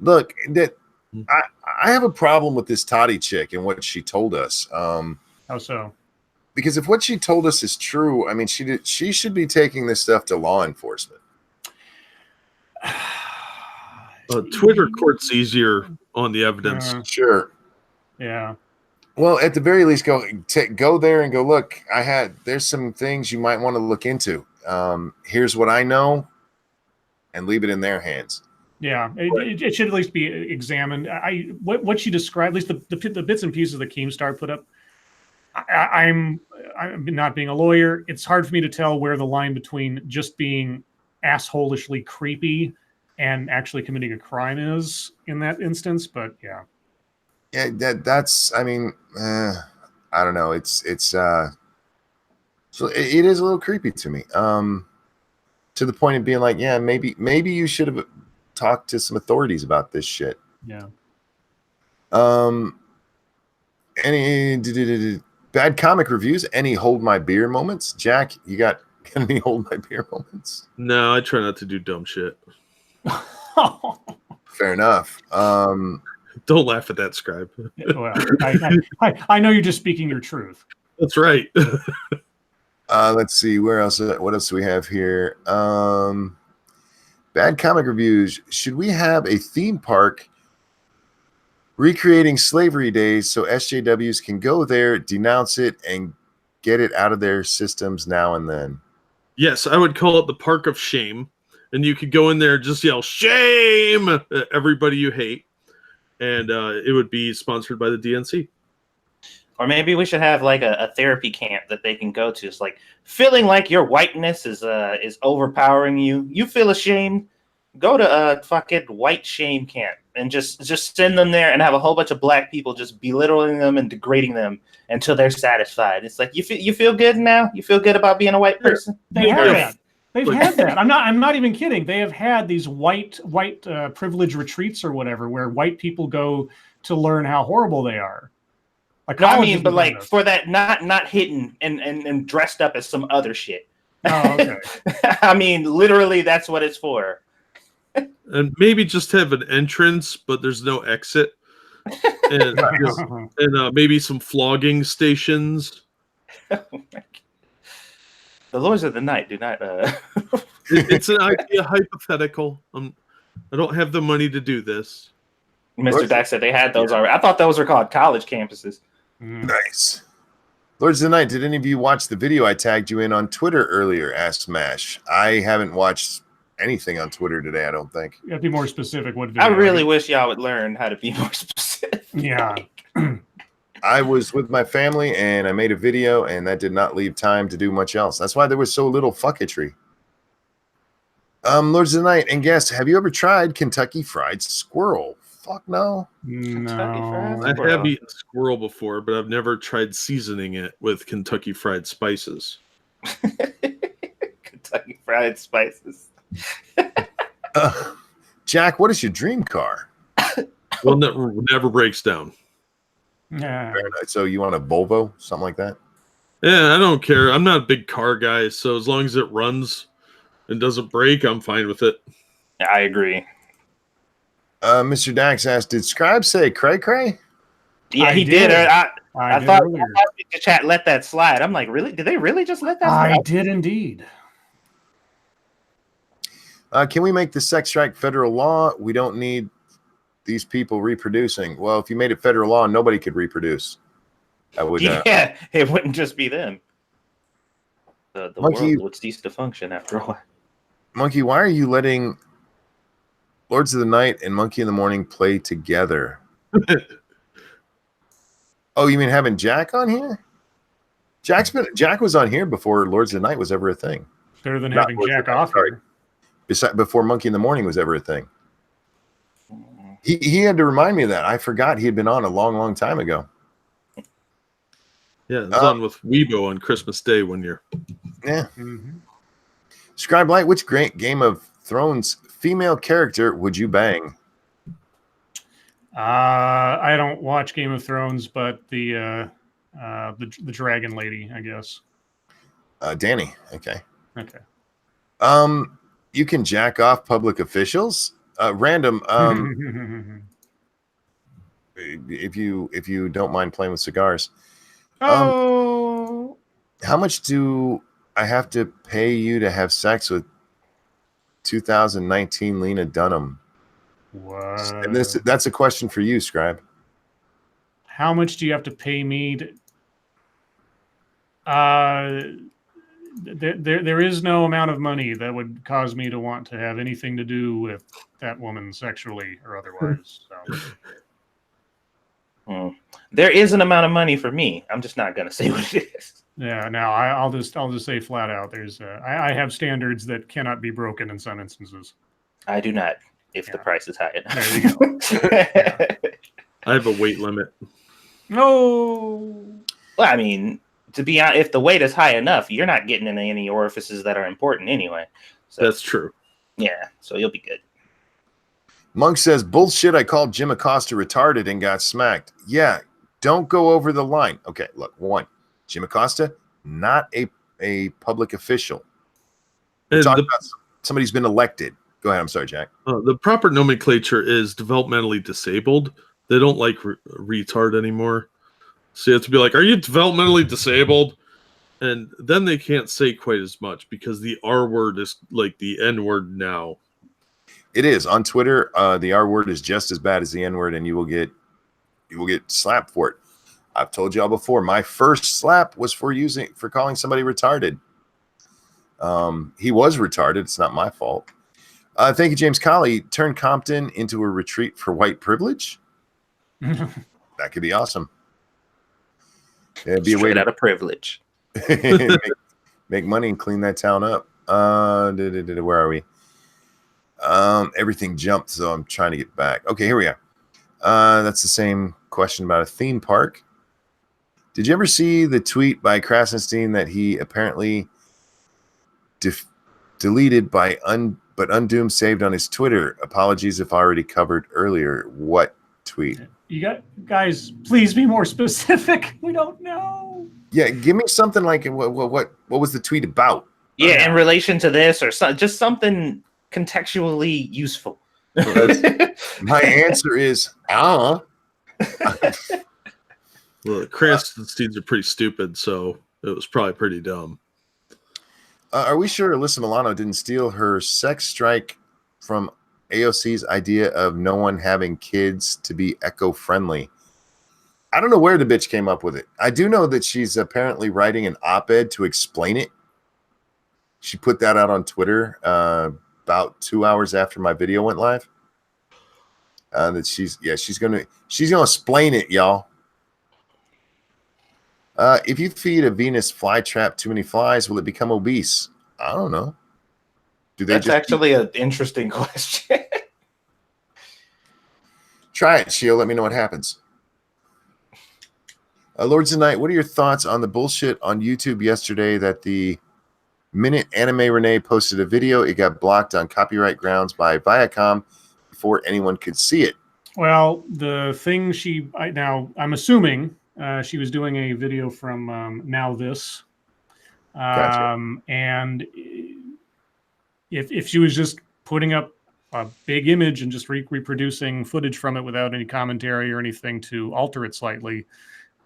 Look, I have a problem with this Toddy chick and what she told us. How so? Because if what she told us is true, I mean, she should be taking this stuff to law enforcement. Twitter court's easier on the evidence. Sure. Yeah. Well, at the very least, go there and go, look, there's some things you might want to look into. Here's what I know, and leave it in their hands. Yeah, it should at least be examined. What she described, at least the bits and pieces that Keemstar put up. I'm not being a lawyer. It's hard for me to tell where the line between just being assholishly creepy and actually committing a crime is in that instance. But yeah. Yeah, that's. I mean, I don't know. It's so it is a little creepy to me. To the point of being like, yeah, maybe you should have talked to some authorities about this shit. Yeah. Any bad comic reviews? Any hold my beer moments? Jack, you got any hold my beer moments? No, I try not to do dumb shit. Fair enough. Don't laugh at that, Scribe. Well, I know you're just speaking your truth. That's right. Let's see. Where else? What else do we have here? Bad comic reviews. Should we have a theme park recreating slavery days so SJWs can go there, denounce it, and get it out of their systems now and then? Yes, I would call it the Park of Shame. And you could go in there and just yell, shame, at everybody you hate. And it would be sponsored by the DNC. Or maybe we should have like a therapy camp that they can go to. It's like feeling like your whiteness is overpowering you. You feel ashamed. Go to a fucking white shame camp and just send them there and have a whole bunch of black people just belittling them and degrading them until they're satisfied. It's like you feel good now. You feel good about being a white person. They have that. They've had that. I'm not even kidding. They have had these white privilege retreats or whatever where white people go to learn how horrible they are. Like, no, I mean, but like for that, not hidden and dressed up as some other shit. Oh, okay. I mean, literally, that's what it's for. And maybe just have an entrance, but there's no exit, and maybe some flogging stations. Oh my God. The Lords of the Night do not. It's an idea, hypothetical. I don't have the money to do this. Mr. Dak said they had those already. I thought those were called college campuses. Nice. Lords of the Night, did any of you watch the video I tagged you in on Twitter earlier? Asked Mash. I haven't watched anything on Twitter today, I don't think. You have to be more specific. What video? I really wish y'all would learn how to be more specific. Yeah. I was with my family and I made a video, and that did not leave time to do much else. That's why there was so little fucketry. Lords of the Night and guests, have you ever tried Kentucky Fried Squirrel? Fuck no. No. I have eaten squirrel before, but I've never tried seasoning it with Kentucky Fried spices. Kentucky Fried Spices. Jack, what is your dream car? One that never breaks down. Yeah. So you want a Volvo, something like that? Yeah, I don't care. I'm not a big car guy, so as long as it runs and doesn't break, I'm fine with it. Yeah, I agree. Mr. Dax asked, did Scribe say cray cray? Yeah, he did. I thought the chat let that slide. I'm like, really? Did they really just let that slide? I did indeed. Can we make the sex strike federal law? We don't need these people reproducing. Well, if you made it federal law, nobody could reproduce. I would. Yeah, it wouldn't just be them. The Monkey, world would cease to function after a while. Monkey, why are you letting Lords of the Night and Monkey in the Morning play together? Oh, you mean having Jack on here? Jack was on here before Lords of the Night was ever a thing. Better than having Jack off here. Before Monkey in the Morning was ever a thing. He had to remind me of that. I forgot he had been on a long, long time ago. Yeah, it was on with Weibo on Christmas Day one year. Yeah. Mm-hmm. Scribe Light, which great Game of Thrones female character would you bang? I don't watch Game of Thrones, but the dragon lady, I guess. Dany. Okay. Okay. You can jack off public officials. Random. If you don't mind playing with cigars. How much do I have to pay you to have sex with 2019 Lena Dunham? What? And that's a question for you, Scribe. How much do you have to pay me to... There is no amount of money that would cause me to want to have anything to do with that woman sexually or otherwise. So. There is an amount of money for me. I'm just not going to say what it is. Yeah, no, I'll just say flat out. There's I have standards that cannot be broken in some instances. I do not. If the price is high enough. There you go. Yeah. I have a weight limit. No. Well, I mean, to be honest, if the weight is high enough, you're not getting into any orifices that are important anyway. So, that's true. Yeah, so you'll be good. Monk says, bullshit, I called Jim Acosta retarded and got smacked. Yeah, don't go over the line. Okay, look, one, Jim Acosta, not a public official. We're talking about somebody who's been elected. Go ahead, I'm sorry, Jack. The proper nomenclature is developmentally disabled. They don't like retard anymore. So you have to be like, are you developmentally disabled? And then they can't say quite as much because the R word is like the N word now. It is on Twitter. The R word is just as bad as the N word, and you will get slapped for it. I've told y'all before. My first slap was for calling somebody retarded. He was retarded. It's not my fault. Thank you, James Colley. Turn Compton into a retreat for white privilege. That could be awesome. It'd be a way out of privilege. make money and clean that town up. Where are we? Everything jumped, so I'm trying to get back. Okay, here we are. That's the same question about a theme park. Did you ever see the tweet by Krasenstein that he apparently deleted but Undoom saved on his Twitter? Apologies if already covered earlier. What tweet? You got guys, please be more specific. We don't know. Yeah, give me something like what was the tweet about? Yeah, in relation to this or just something contextually useful. My answer is Well, the Krasensteins are pretty stupid, so it was probably pretty dumb. Are we sure Alyssa Milano didn't steal her sex strike from AOC's idea of no one having kids to be eco-friendly? I don't know where the bitch came up with it. I do know that she's apparently writing an op-ed to explain it. She put that out on Twitter about 2 hours after my video went live. That she's gonna explain it, y'all. If you feed a Venus flytrap too many flies, will it become obese? I don't know. That's actually an interesting question. Try it, Sheila. Let me know what happens. Lords of Night, what are your thoughts on the bullshit on YouTube yesterday that the minute Anime Renee posted a video, it got blocked on copyright grounds by Viacom before anyone could see it? Well, the thing I'm assuming she was doing a video from Now This. Gotcha. And if she was just putting up a big image and just reproducing footage from it without any commentary or anything to alter it slightly,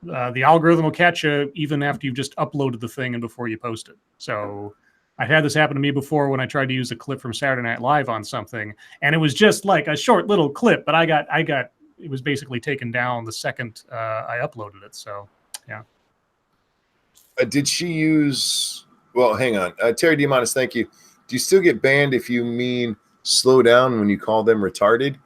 the algorithm will catch you even after you've just uploaded the thing and before you post it. So I had this happen to me before when I tried to use a clip from Saturday Night Live on something, and it was just like a short little clip, but it was basically taken down the second I uploaded it. So yeah. Did she use? Well, hang on, Terry Diamandis, thank you. Do you still get banned if you mean slow down when you call them retarded?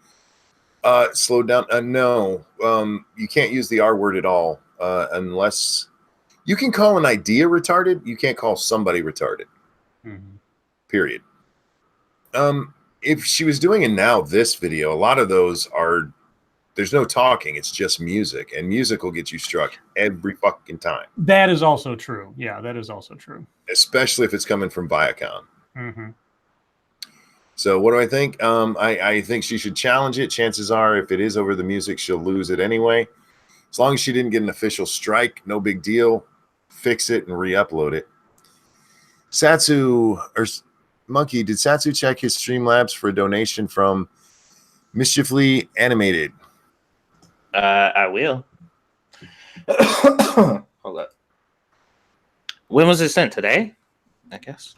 Slow down? No. You can't use the R word at all unless you can call an idea retarded. You can't call somebody retarded. Mm-hmm. Period. If she was doing a Now This video, a lot of those are, there's no talking. It's just music, and music will get you struck every fucking time. That is also true. Yeah, that is also true. Especially if it's coming from Viacom. Mm-hmm. So what do I think? I think she should challenge it. Chances are, if it is over the music, she'll lose it anyway. As long as she didn't get an official strike, no big deal. Fix it and re-upload it. Satsu or Monkey, did Satsu check his Streamlabs for a donation from Mischiefly Animated? I will. Hold up. When was it sent? Today? I guess.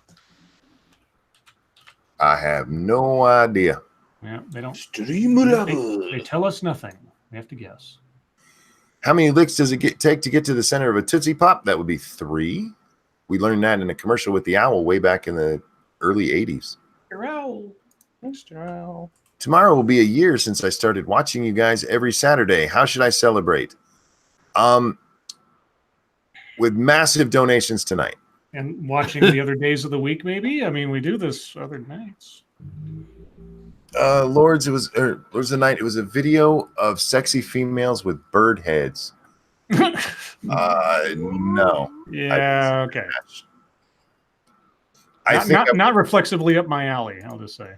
I have no idea. Yeah, they don't. They tell us nothing. We have to guess. How many licks does it take to get to the center of a Tootsie Pop? That would be 3. We learned that in a commercial with the owl way back in the early 80s. Mr. Owl. Tomorrow will be a year since I started watching you guys every Saturday. How should I celebrate? With massive donations tonight. And watching the other days of the week, maybe? I mean, we do this other nights. Lords of the Night, it was a video of sexy females with bird heads. No. Yeah, okay. I think not reflexively up my alley, I'll just say.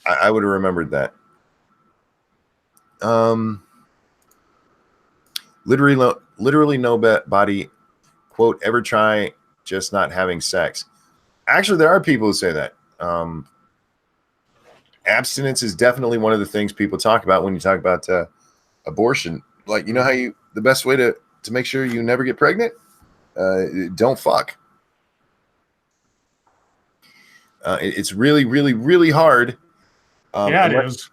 I would have remembered that. Literally nobody, quote, ever try just not having sex. Actually, there are people who say that. Abstinence is definitely one of the things people talk about when you talk about abortion. Like, you know how the best way to make sure you never get pregnant? Don't fuck. It's really, really, really hard. Yeah, it is.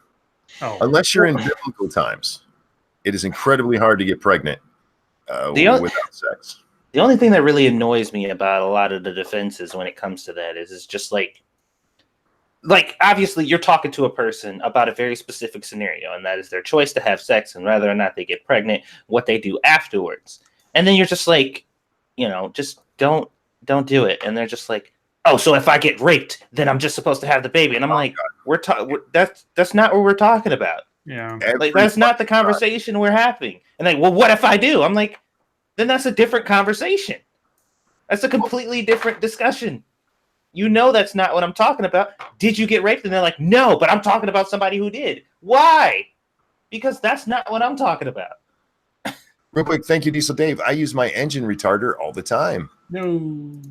Oh. Unless you're in biblical times, it is incredibly hard to get pregnant without sex. The only thing that really annoys me about a lot of the defenses when it comes to that is it's just like obviously you're talking to a person about a very specific scenario, and that is their choice to have sex and whether or not they get pregnant, what they do afterwards. And then you're just like, just don't do it. And they're just like, oh, so if I get raped, then I'm just supposed to have the baby. And I'm like, that's not what we're talking about. Yeah. Like, that's not the conversation we're having. And like, well, what if I do? I'm like, then that's a different conversation. That's a completely different discussion. That's not what I'm talking about. Did you get raped? And they're like, no, but I'm talking about somebody who did. Why? Because that's not what I'm talking about. Real quick, thank you, Diesel Dave. I use my engine retarder all the time. No.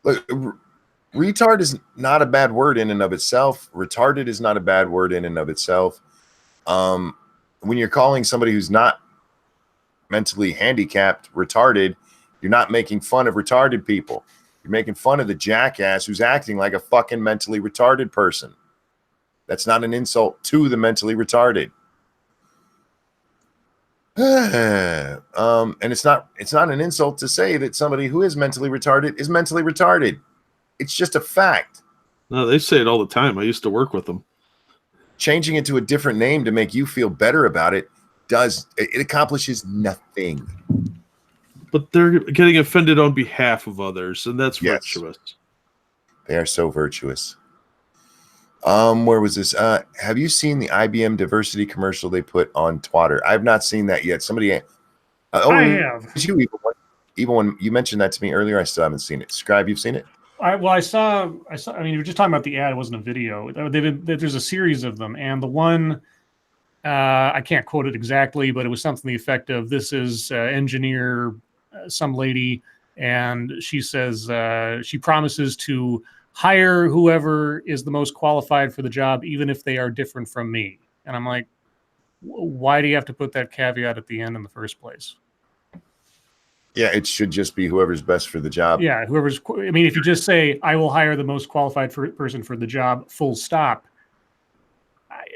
Look, retard is not a bad word in and of itself. Retarded is not a bad word in and of itself. When you're calling somebody who's not mentally handicapped retarded, you're not making fun of retarded people. You're making fun of the jackass who's acting like a fucking mentally retarded person. That's not an insult to the mentally retarded. And it's not an insult to say that somebody who is mentally retarded is mentally retarded. It's just a fact. No, they say it all the time. I used to work with them. Changing it to a different name to make you feel better about it accomplishes nothing. But they're getting offended on behalf of others, and that's virtuous. They are so virtuous. Where was this? Have you seen the IBM diversity commercial they put on Twitter? I've not seen that yet. Somebody, I have. Even when you mentioned that to me earlier, I still haven't seen it. Scribe, you've seen it? I saw. I mean, you were just talking about the ad. It wasn't a video. There's a series of them, and the one I can't quote it exactly, but it was something to the effect of, "This is engineer some lady, and she says she promises to hire whoever is the most qualified for the job, even if they are different from me." And I'm like, why do you have to put that caveat at the end in the first place? Yeah, it should just be whoever's best for the job. Yeah, I mean, if you just say, "I will hire the most qualified person for the job," full stop.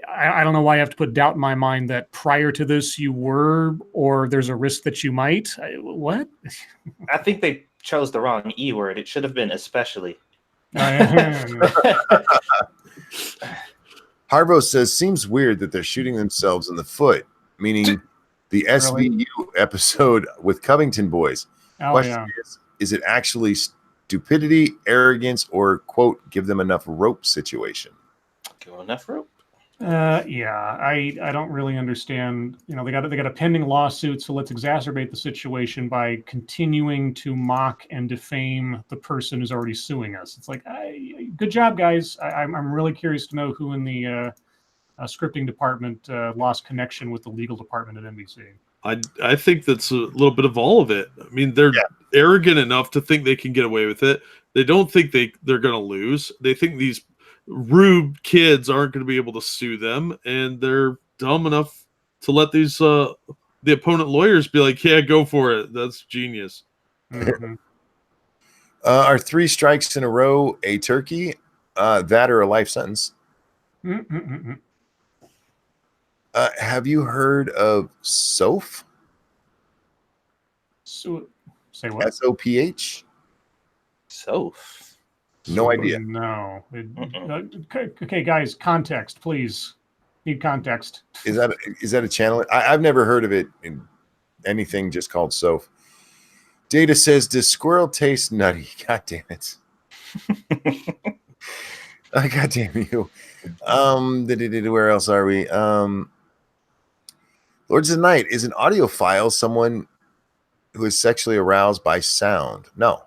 I don't know why you have to put doubt in my mind that prior to this you were, or there's a risk that you might. What? I think they chose the wrong E word. It should have been especially. Harvo says, seems weird that they're shooting themselves in the foot, meaning the SVU episode with Covington Boys. Question is it actually stupidity, arrogance, or, quote, give them enough rope situation? Give them enough rope. I don't really understand. You know, they got a pending lawsuit, so let's exacerbate the situation by continuing to mock and defame the person who's already suing us. It's like, good job, guys. I'm really curious to know who in the scripting department lost connection with the legal department at NBC. I think that's a little bit of all of it. I mean, they're arrogant enough to think they can get away with it. They don't think they're going to lose. They think these rude kids aren't going to be able to sue them, and they're dumb enough to let these the opponent lawyers be like, "Yeah, go for it. That's genius." Mm-hmm. Are 3 strikes in a row a turkey? That or a life sentence? Mm-hmm. Have you heard of SOPH? So, say what? SOPH? SOPH. No idea. No. Okay, guys, context, please. Need context. Is that a channel? I've never heard of it in anything just called SOPH. Data says, does squirrel taste nutty? God damn it. God damn you. Where else are we? Lords of the Night, is an audiophile someone who is sexually aroused by sound? No.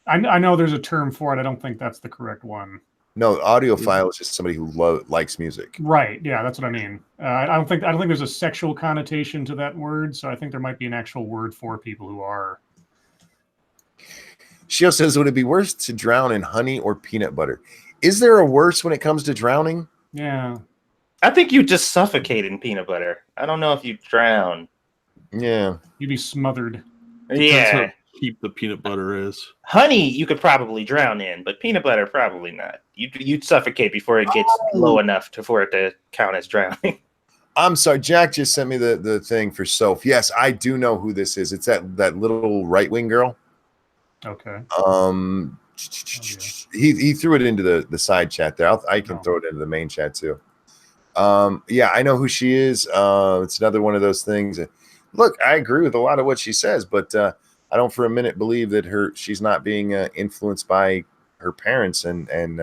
I know there's a term for it. I don't think that's the correct one. No, audiophile is just somebody who likes music. Right. Yeah, that's what I mean. I don't think there's a sexual connotation to that word, so I think there might be an actual word for people who are. Shio says, would it be worse to drown in honey or peanut butter? Is there a worse when it comes to drowning? Yeah. I think you just suffocate in peanut butter. I don't know if you drown. Yeah. You'd be smothered. Yeah. How cheap the peanut butter is. Honey, you could probably drown in, but peanut butter, probably not. You'd suffocate before it gets low enough for it to count as drowning. I'm sorry. Jack just sent me the thing for SOPH. Yes, I do know who this is. It's that little right-wing girl. Okay. He threw it into the side chat there. I can throw it into the main chat too. Yeah, I know who she is. It's another one of those things. Look, I agree with a lot of what she says, but I don't for a minute believe that she's not being influenced by her parents and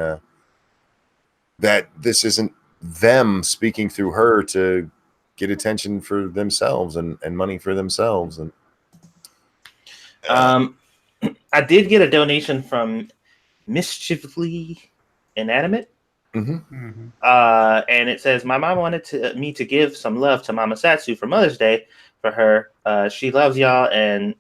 that this isn't them speaking through her to get attention for themselves and money for themselves. And I did get a donation from Mischievely Inanimate. Mm-hmm. And it says, my mom wanted me to give some love to Mama Satsu for Mother's Day for her. She loves y'all and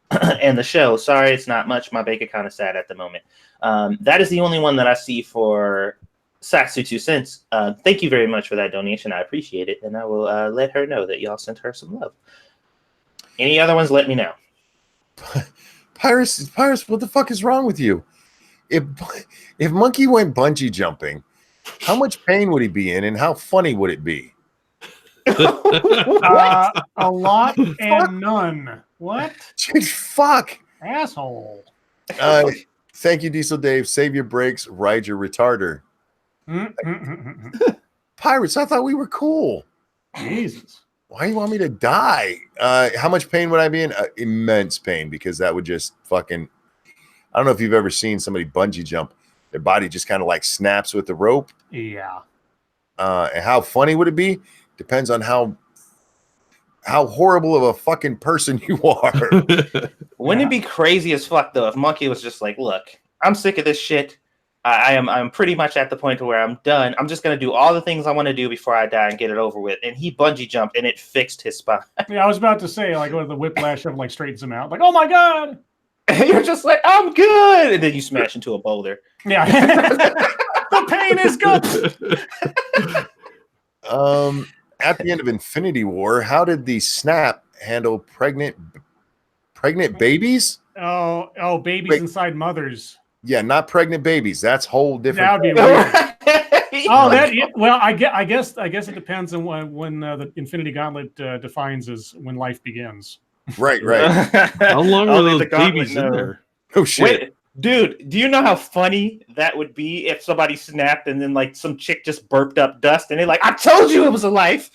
the show. Sorry, it's not much. My bank account is sad at the moment. That is the only one that I see for Satsu 2 cents. Thank you very much for that donation. I appreciate it. And I will let her know that y'all sent her some love. Any other ones, let me know. Pyrus, what the fuck is wrong with you? If Monkey went bungee jumping, how much pain would he be in and how funny would it be? A lot and none. What? Fuck. Asshole. Thank you, Diesel Dave. Save your brakes, ride your retarder. Pirates, I thought we were cool. Jesus. Why do you want me to die? How much pain would I be in? Immense pain, because that would just fucking... I don't know if you've ever seen somebody bungee jump. Their body just kind of like snaps with the rope. Yeah. And how funny would it be? Depends on how horrible of a fucking person you are. Wouldn't it be crazy as fuck though if Monkey was just like, look, I'm sick of this shit. I'm pretty much at the point where I'm done. I'm just gonna do all the things I want to do before I die and get it over with. And he bungee jumped and it fixed his spine. Yeah, I was about to say, like, the whiplash of like straightens him out. Like, oh my god. And you're just like, I'm good, and then you smash into a boulder. Yeah. The pain is good. At the end of Infinity War, how did the Snap handle pregnant babies? Oh, babies inside mothers. Yeah, not pregnant babies. That's whole different. That would be weird. Well, I guess it depends on when the Infinity Gauntlet defines as when life begins. Right. How long were those babies in there? Oh shit. Wait, dude, do you know how funny that would be if somebody snapped and then like some chick just burped up dust and they're like, I told you it was a life.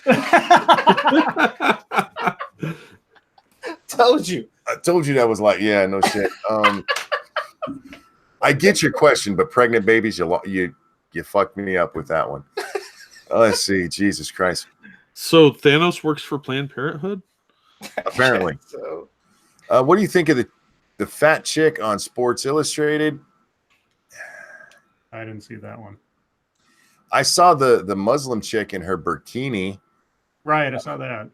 Told you. I told you that was like, yeah, no shit. I get your question, but pregnant babies, you fucked me up with that one. Let's see. Jesus Christ. So Thanos works for Planned Parenthood? Apparently. So, what do you think of the fat chick on Sports Illustrated? I didn't see that one. I saw the Muslim chick in her bikini. Right, I saw that.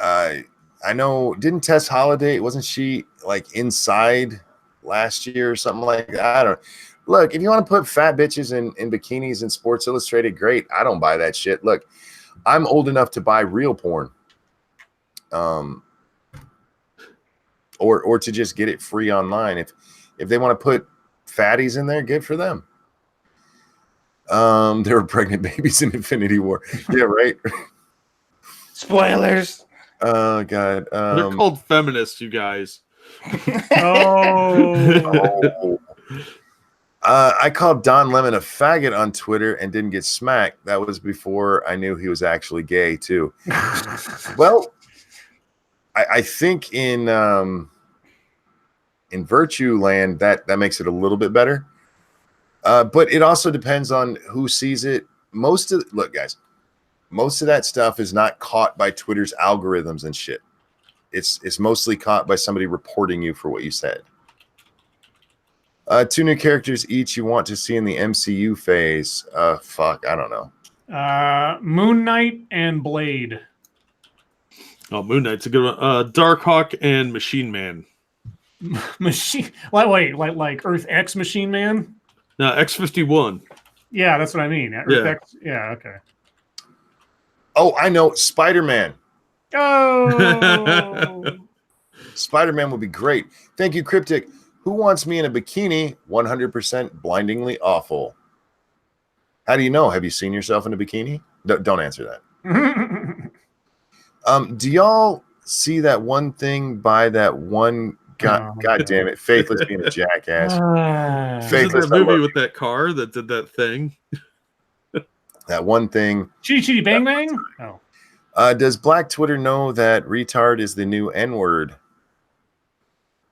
I know, didn't Tess Holiday, wasn't she like inside last year or something like that? I don't know. Look, if you want to put fat bitches in bikinis in Sports Illustrated, great. I don't buy that shit. Look, I'm old enough to buy real porn. Or to just get it free online. If they want to put fatties in there, good for them. There were pregnant babies in Infinity War. Yeah, right. spoilers. Oh god. They're called feminists, you guys. Oh. I called Don Lemon a faggot on Twitter and didn't get smacked. That was before I knew he was actually gay too. Well, I think in Virtue Land that makes it a little bit better. But it also depends on who sees it. Look, guys, most of that stuff is not caught by Twitter's algorithms and shit. It's mostly caught by somebody reporting you for what you said. 2 new characters each you want to see in the MCU phase. Fuck, I don't know. Moon Knight and Blade. Oh, Moon Knight's a good one. Darkhawk and Machine Man. Machine? Wait, like Earth X Machine Man? No, X-51. Yeah, that's what I mean. Earth X. Yeah, okay. Oh, I know. Spider-Man. Oh. Spider-Man would be great. Thank you, Cryptic. Who wants me in a bikini? 100% blindingly awful. How do you know? Have you seen yourself in a bikini? Don't answer that. Do y'all see that one thing by that one? God damn it, Faithless being a jackass. Faithless, that movie with that car that did that thing. That one thing. Chitty Chitty Bang Bang. Oh. Does Black Twitter know that retard is the new N-word?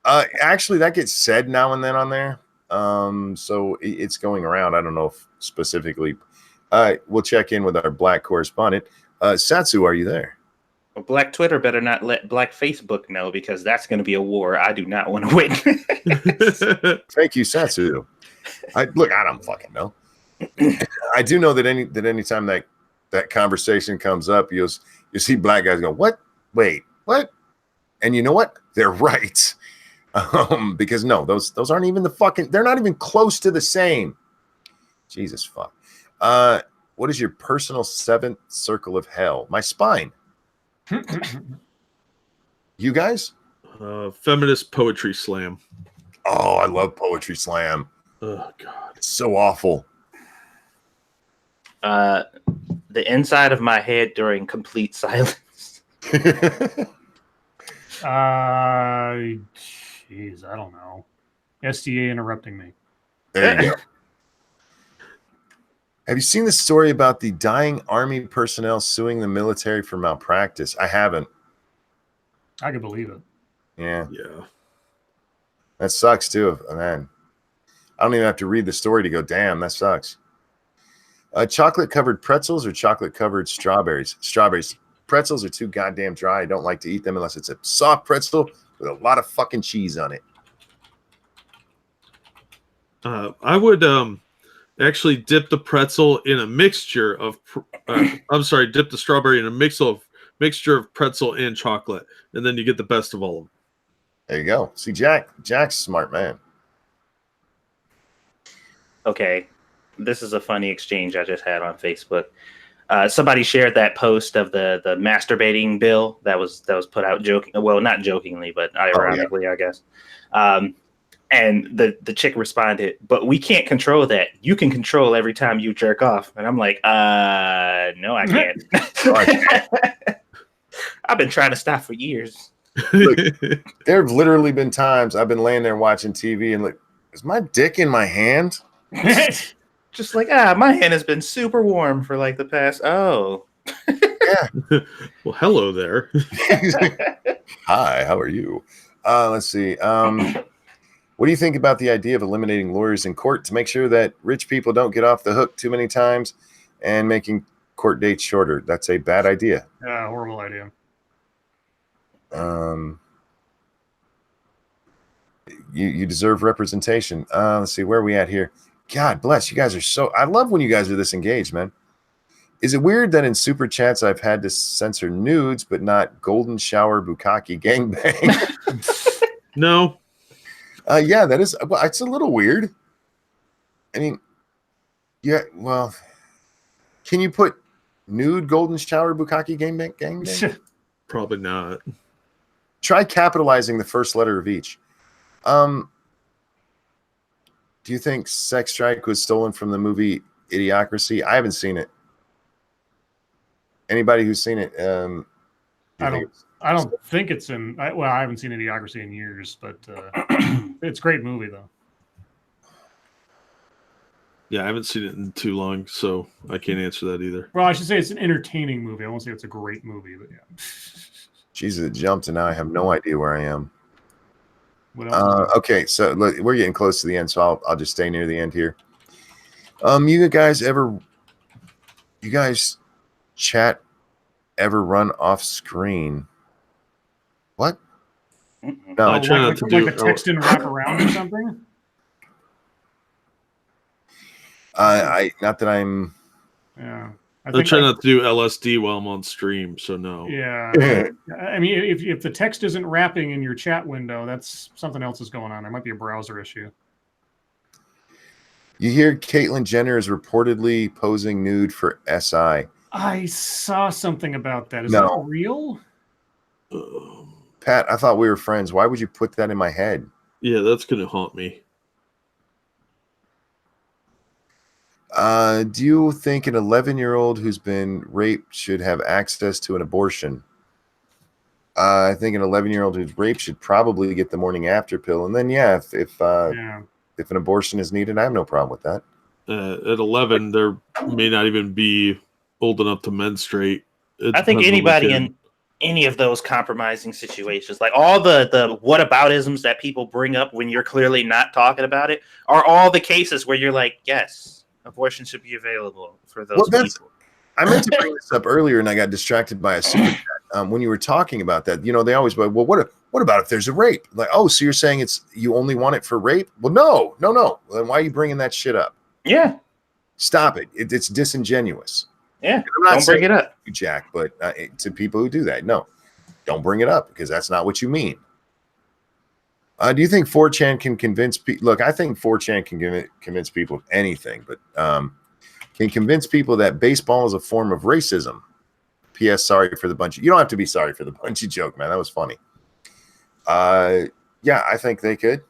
Actually, that gets said now and then on there. So it's going around. I don't know if specifically. We'll check in with our Black correspondent. Satsu, are you there? Well, Black Twitter better not let Black Facebook know, because that's going to be a war I do not want to win. Thank you, Satsu. I don't fucking know. I do know that anytime that conversation comes up, you see black guys go, "What? Wait, what?" And you know what? They're right. Because no, those aren't even they're not even close to the same. Jesus fuck. What is your personal 7th circle of hell? My spine. You guys? Feminist poetry slam. Oh, I love poetry slam. Oh god. It's so awful. the inside of my head during complete silence. Jeez, I don't know. SDA interrupting me. There you go. Have you seen the story about the dying Army personnel suing the military for malpractice? I haven't. I could believe it. Yeah. Yeah. That sucks too, man. I don't even have to read the story to go, damn, that sucks. Chocolate-covered pretzels or chocolate-covered strawberries? Strawberries. Pretzels are too goddamn dry. I don't like to eat them unless it's a soft pretzel with a lot of fucking cheese on it. I would actually dip the pretzel in a mixture of dip the strawberry in a mixture of pretzel and chocolate, and then you get the best of all of them. There you go. See, Jack's a smart man. Okay, this is a funny exchange I just had on Facebook. Somebody shared that post of the masturbating bill that was put out not jokingly, but ironically, I guess. And the chick responded, "But we can't control that. You can control every time you jerk off." And I'm like, no, I can't. I've been trying to stop for years. Look, there have literally been times I've been laying there watching TV and like, is my dick in my hand? Just like, my hand has been super warm for like the past. Oh, yeah. Well, hello there. Hi, how are you? Let's see. What do you think about the idea of eliminating lawyers in court to make sure that rich people don't get off the hook too many times and making court dates shorter? That's a bad idea. Yeah, horrible idea. You deserve representation. Let's see, where are we at here? God bless, you guys are so... I love when you guys are this engaged, man. Is it weird that in super chats I've had to censor nudes but not golden shower bukkake gangbang? No. Yeah, that is... Well, it's a little weird. I mean, yeah, well... Can you put nude golden shower bukkake gangbang? Probably not. Try capitalizing the first letter of each. Do you think Sex Strike was stolen from the movie Idiocracy? I haven't seen it. Anybody who's seen it? I don't think it's in. I haven't seen Idiocracy in years, but it's a great movie though. Yeah, I haven't seen it in too long, so I can't answer that either. Well, I should say it's an entertaining movie. I won't say it's a great movie, but yeah. Jesus, it jumped, and now I have no idea where I am. What else? Okay, so look, we're getting close to the end, so I'll just stay near the end here. You guys chat ever run off screen? What? No, I try not to do like a text and wrap around or something. Not that I'm. Yeah. I try not to do LSD while I'm on stream, so no. Yeah. I mean, if the text isn't wrapping in your chat window, that's something else is going on. There might be a browser issue. You hear Caitlyn Jenner is reportedly posing nude for SI. I saw something about that. Is that real? Pat, I thought we were friends. Why would you put that in my head? Yeah, that's going to haunt me. Do you think an 11-year-old who's been raped should have access to an abortion? I think an 11-year-old who's raped should probably get the morning after pill. And then, if an abortion is needed, I have no problem with that. At 11, there may not even be old enough to menstruate. I think anybody in any of those compromising situations, like all the whataboutisms that people bring up when you're clearly not talking about it, are all the cases where you're like, yes, abortion should be available for those people. I meant to bring this up earlier, and I got distracted by a super chat. When you were talking about that, they always go, well, what about if there's a rape? Like, oh, so you're saying you only want it for rape? Well, no. Then why are you bringing that shit up? Yeah. Stop it. It's disingenuous. Yeah. Don't bring it up, Jack, but to people who do that, no, don't bring it up because that's not what you mean. Do you think 4chan can convince people? Look, I think 4chan can convince people of anything, but can convince people that baseball is a form of racism. P.S. Sorry for the bungee. You don't have to be sorry for the bungee joke, man. That was funny. Yeah, I think they could.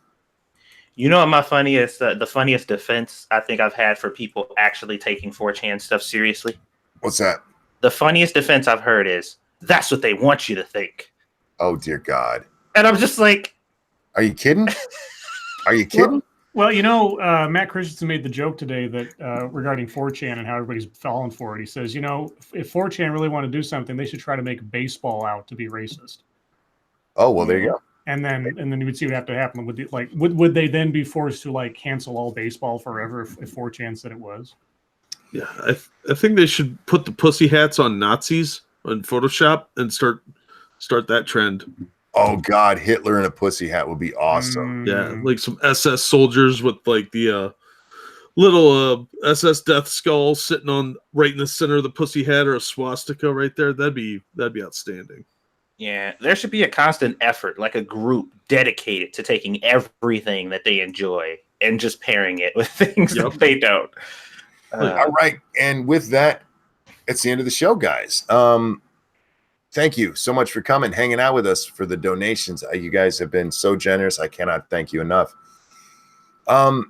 You know, the funniest defense I think I've had for people actually taking 4chan stuff seriously? What's that? The funniest defense I've heard is, that's what they want you to think. Oh, dear God. And I'm just like... Are you kidding? Are you kidding? Well, Matt Christensen made the joke today that regarding 4chan and how everybody's falling for it. He says, if 4chan really want to do something, they should try to make baseball out to be racist. Oh, well, there you go. And then you would see what have to happen. Would they then be forced to cancel all baseball forever if 4chan said it was? Yeah, I think they should put the pussy hats on Nazis on Photoshop and start that trend. Oh God, Hitler in a pussy hat would be awesome. Yeah, like some SS soldiers with the little SS death skull sitting on right in the center of the pussy hat, or a swastika right there. That'd be outstanding. Yeah, there should be a constant effort, like a group dedicated to taking everything that they enjoy and just pairing it with things that they don't. All right, and with that, it's the end of the show, guys. Thank you so much for coming, hanging out with us, for the donations. You guys have been so generous. I cannot thank you enough. We're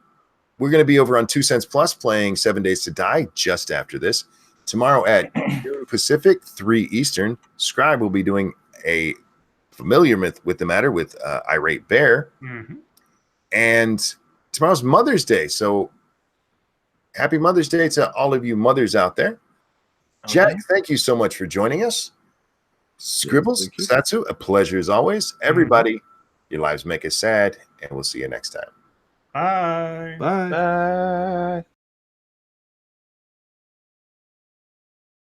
going to be over on 2 Cents Plus playing 7 Days to Die just after this. Tomorrow at noon Pacific, 3 Eastern, Scribe will be doing a Familiar with the Matter with Irate Bear. Mm-hmm. And tomorrow's Mother's Day. So happy Mother's Day to all of you mothers out there. Okay. Jack, thank you so much for joining us. Scribbles, Satsu, a pleasure as always. Everybody, your lives make us sad, and we'll see you next time. Bye. Bye. Bye.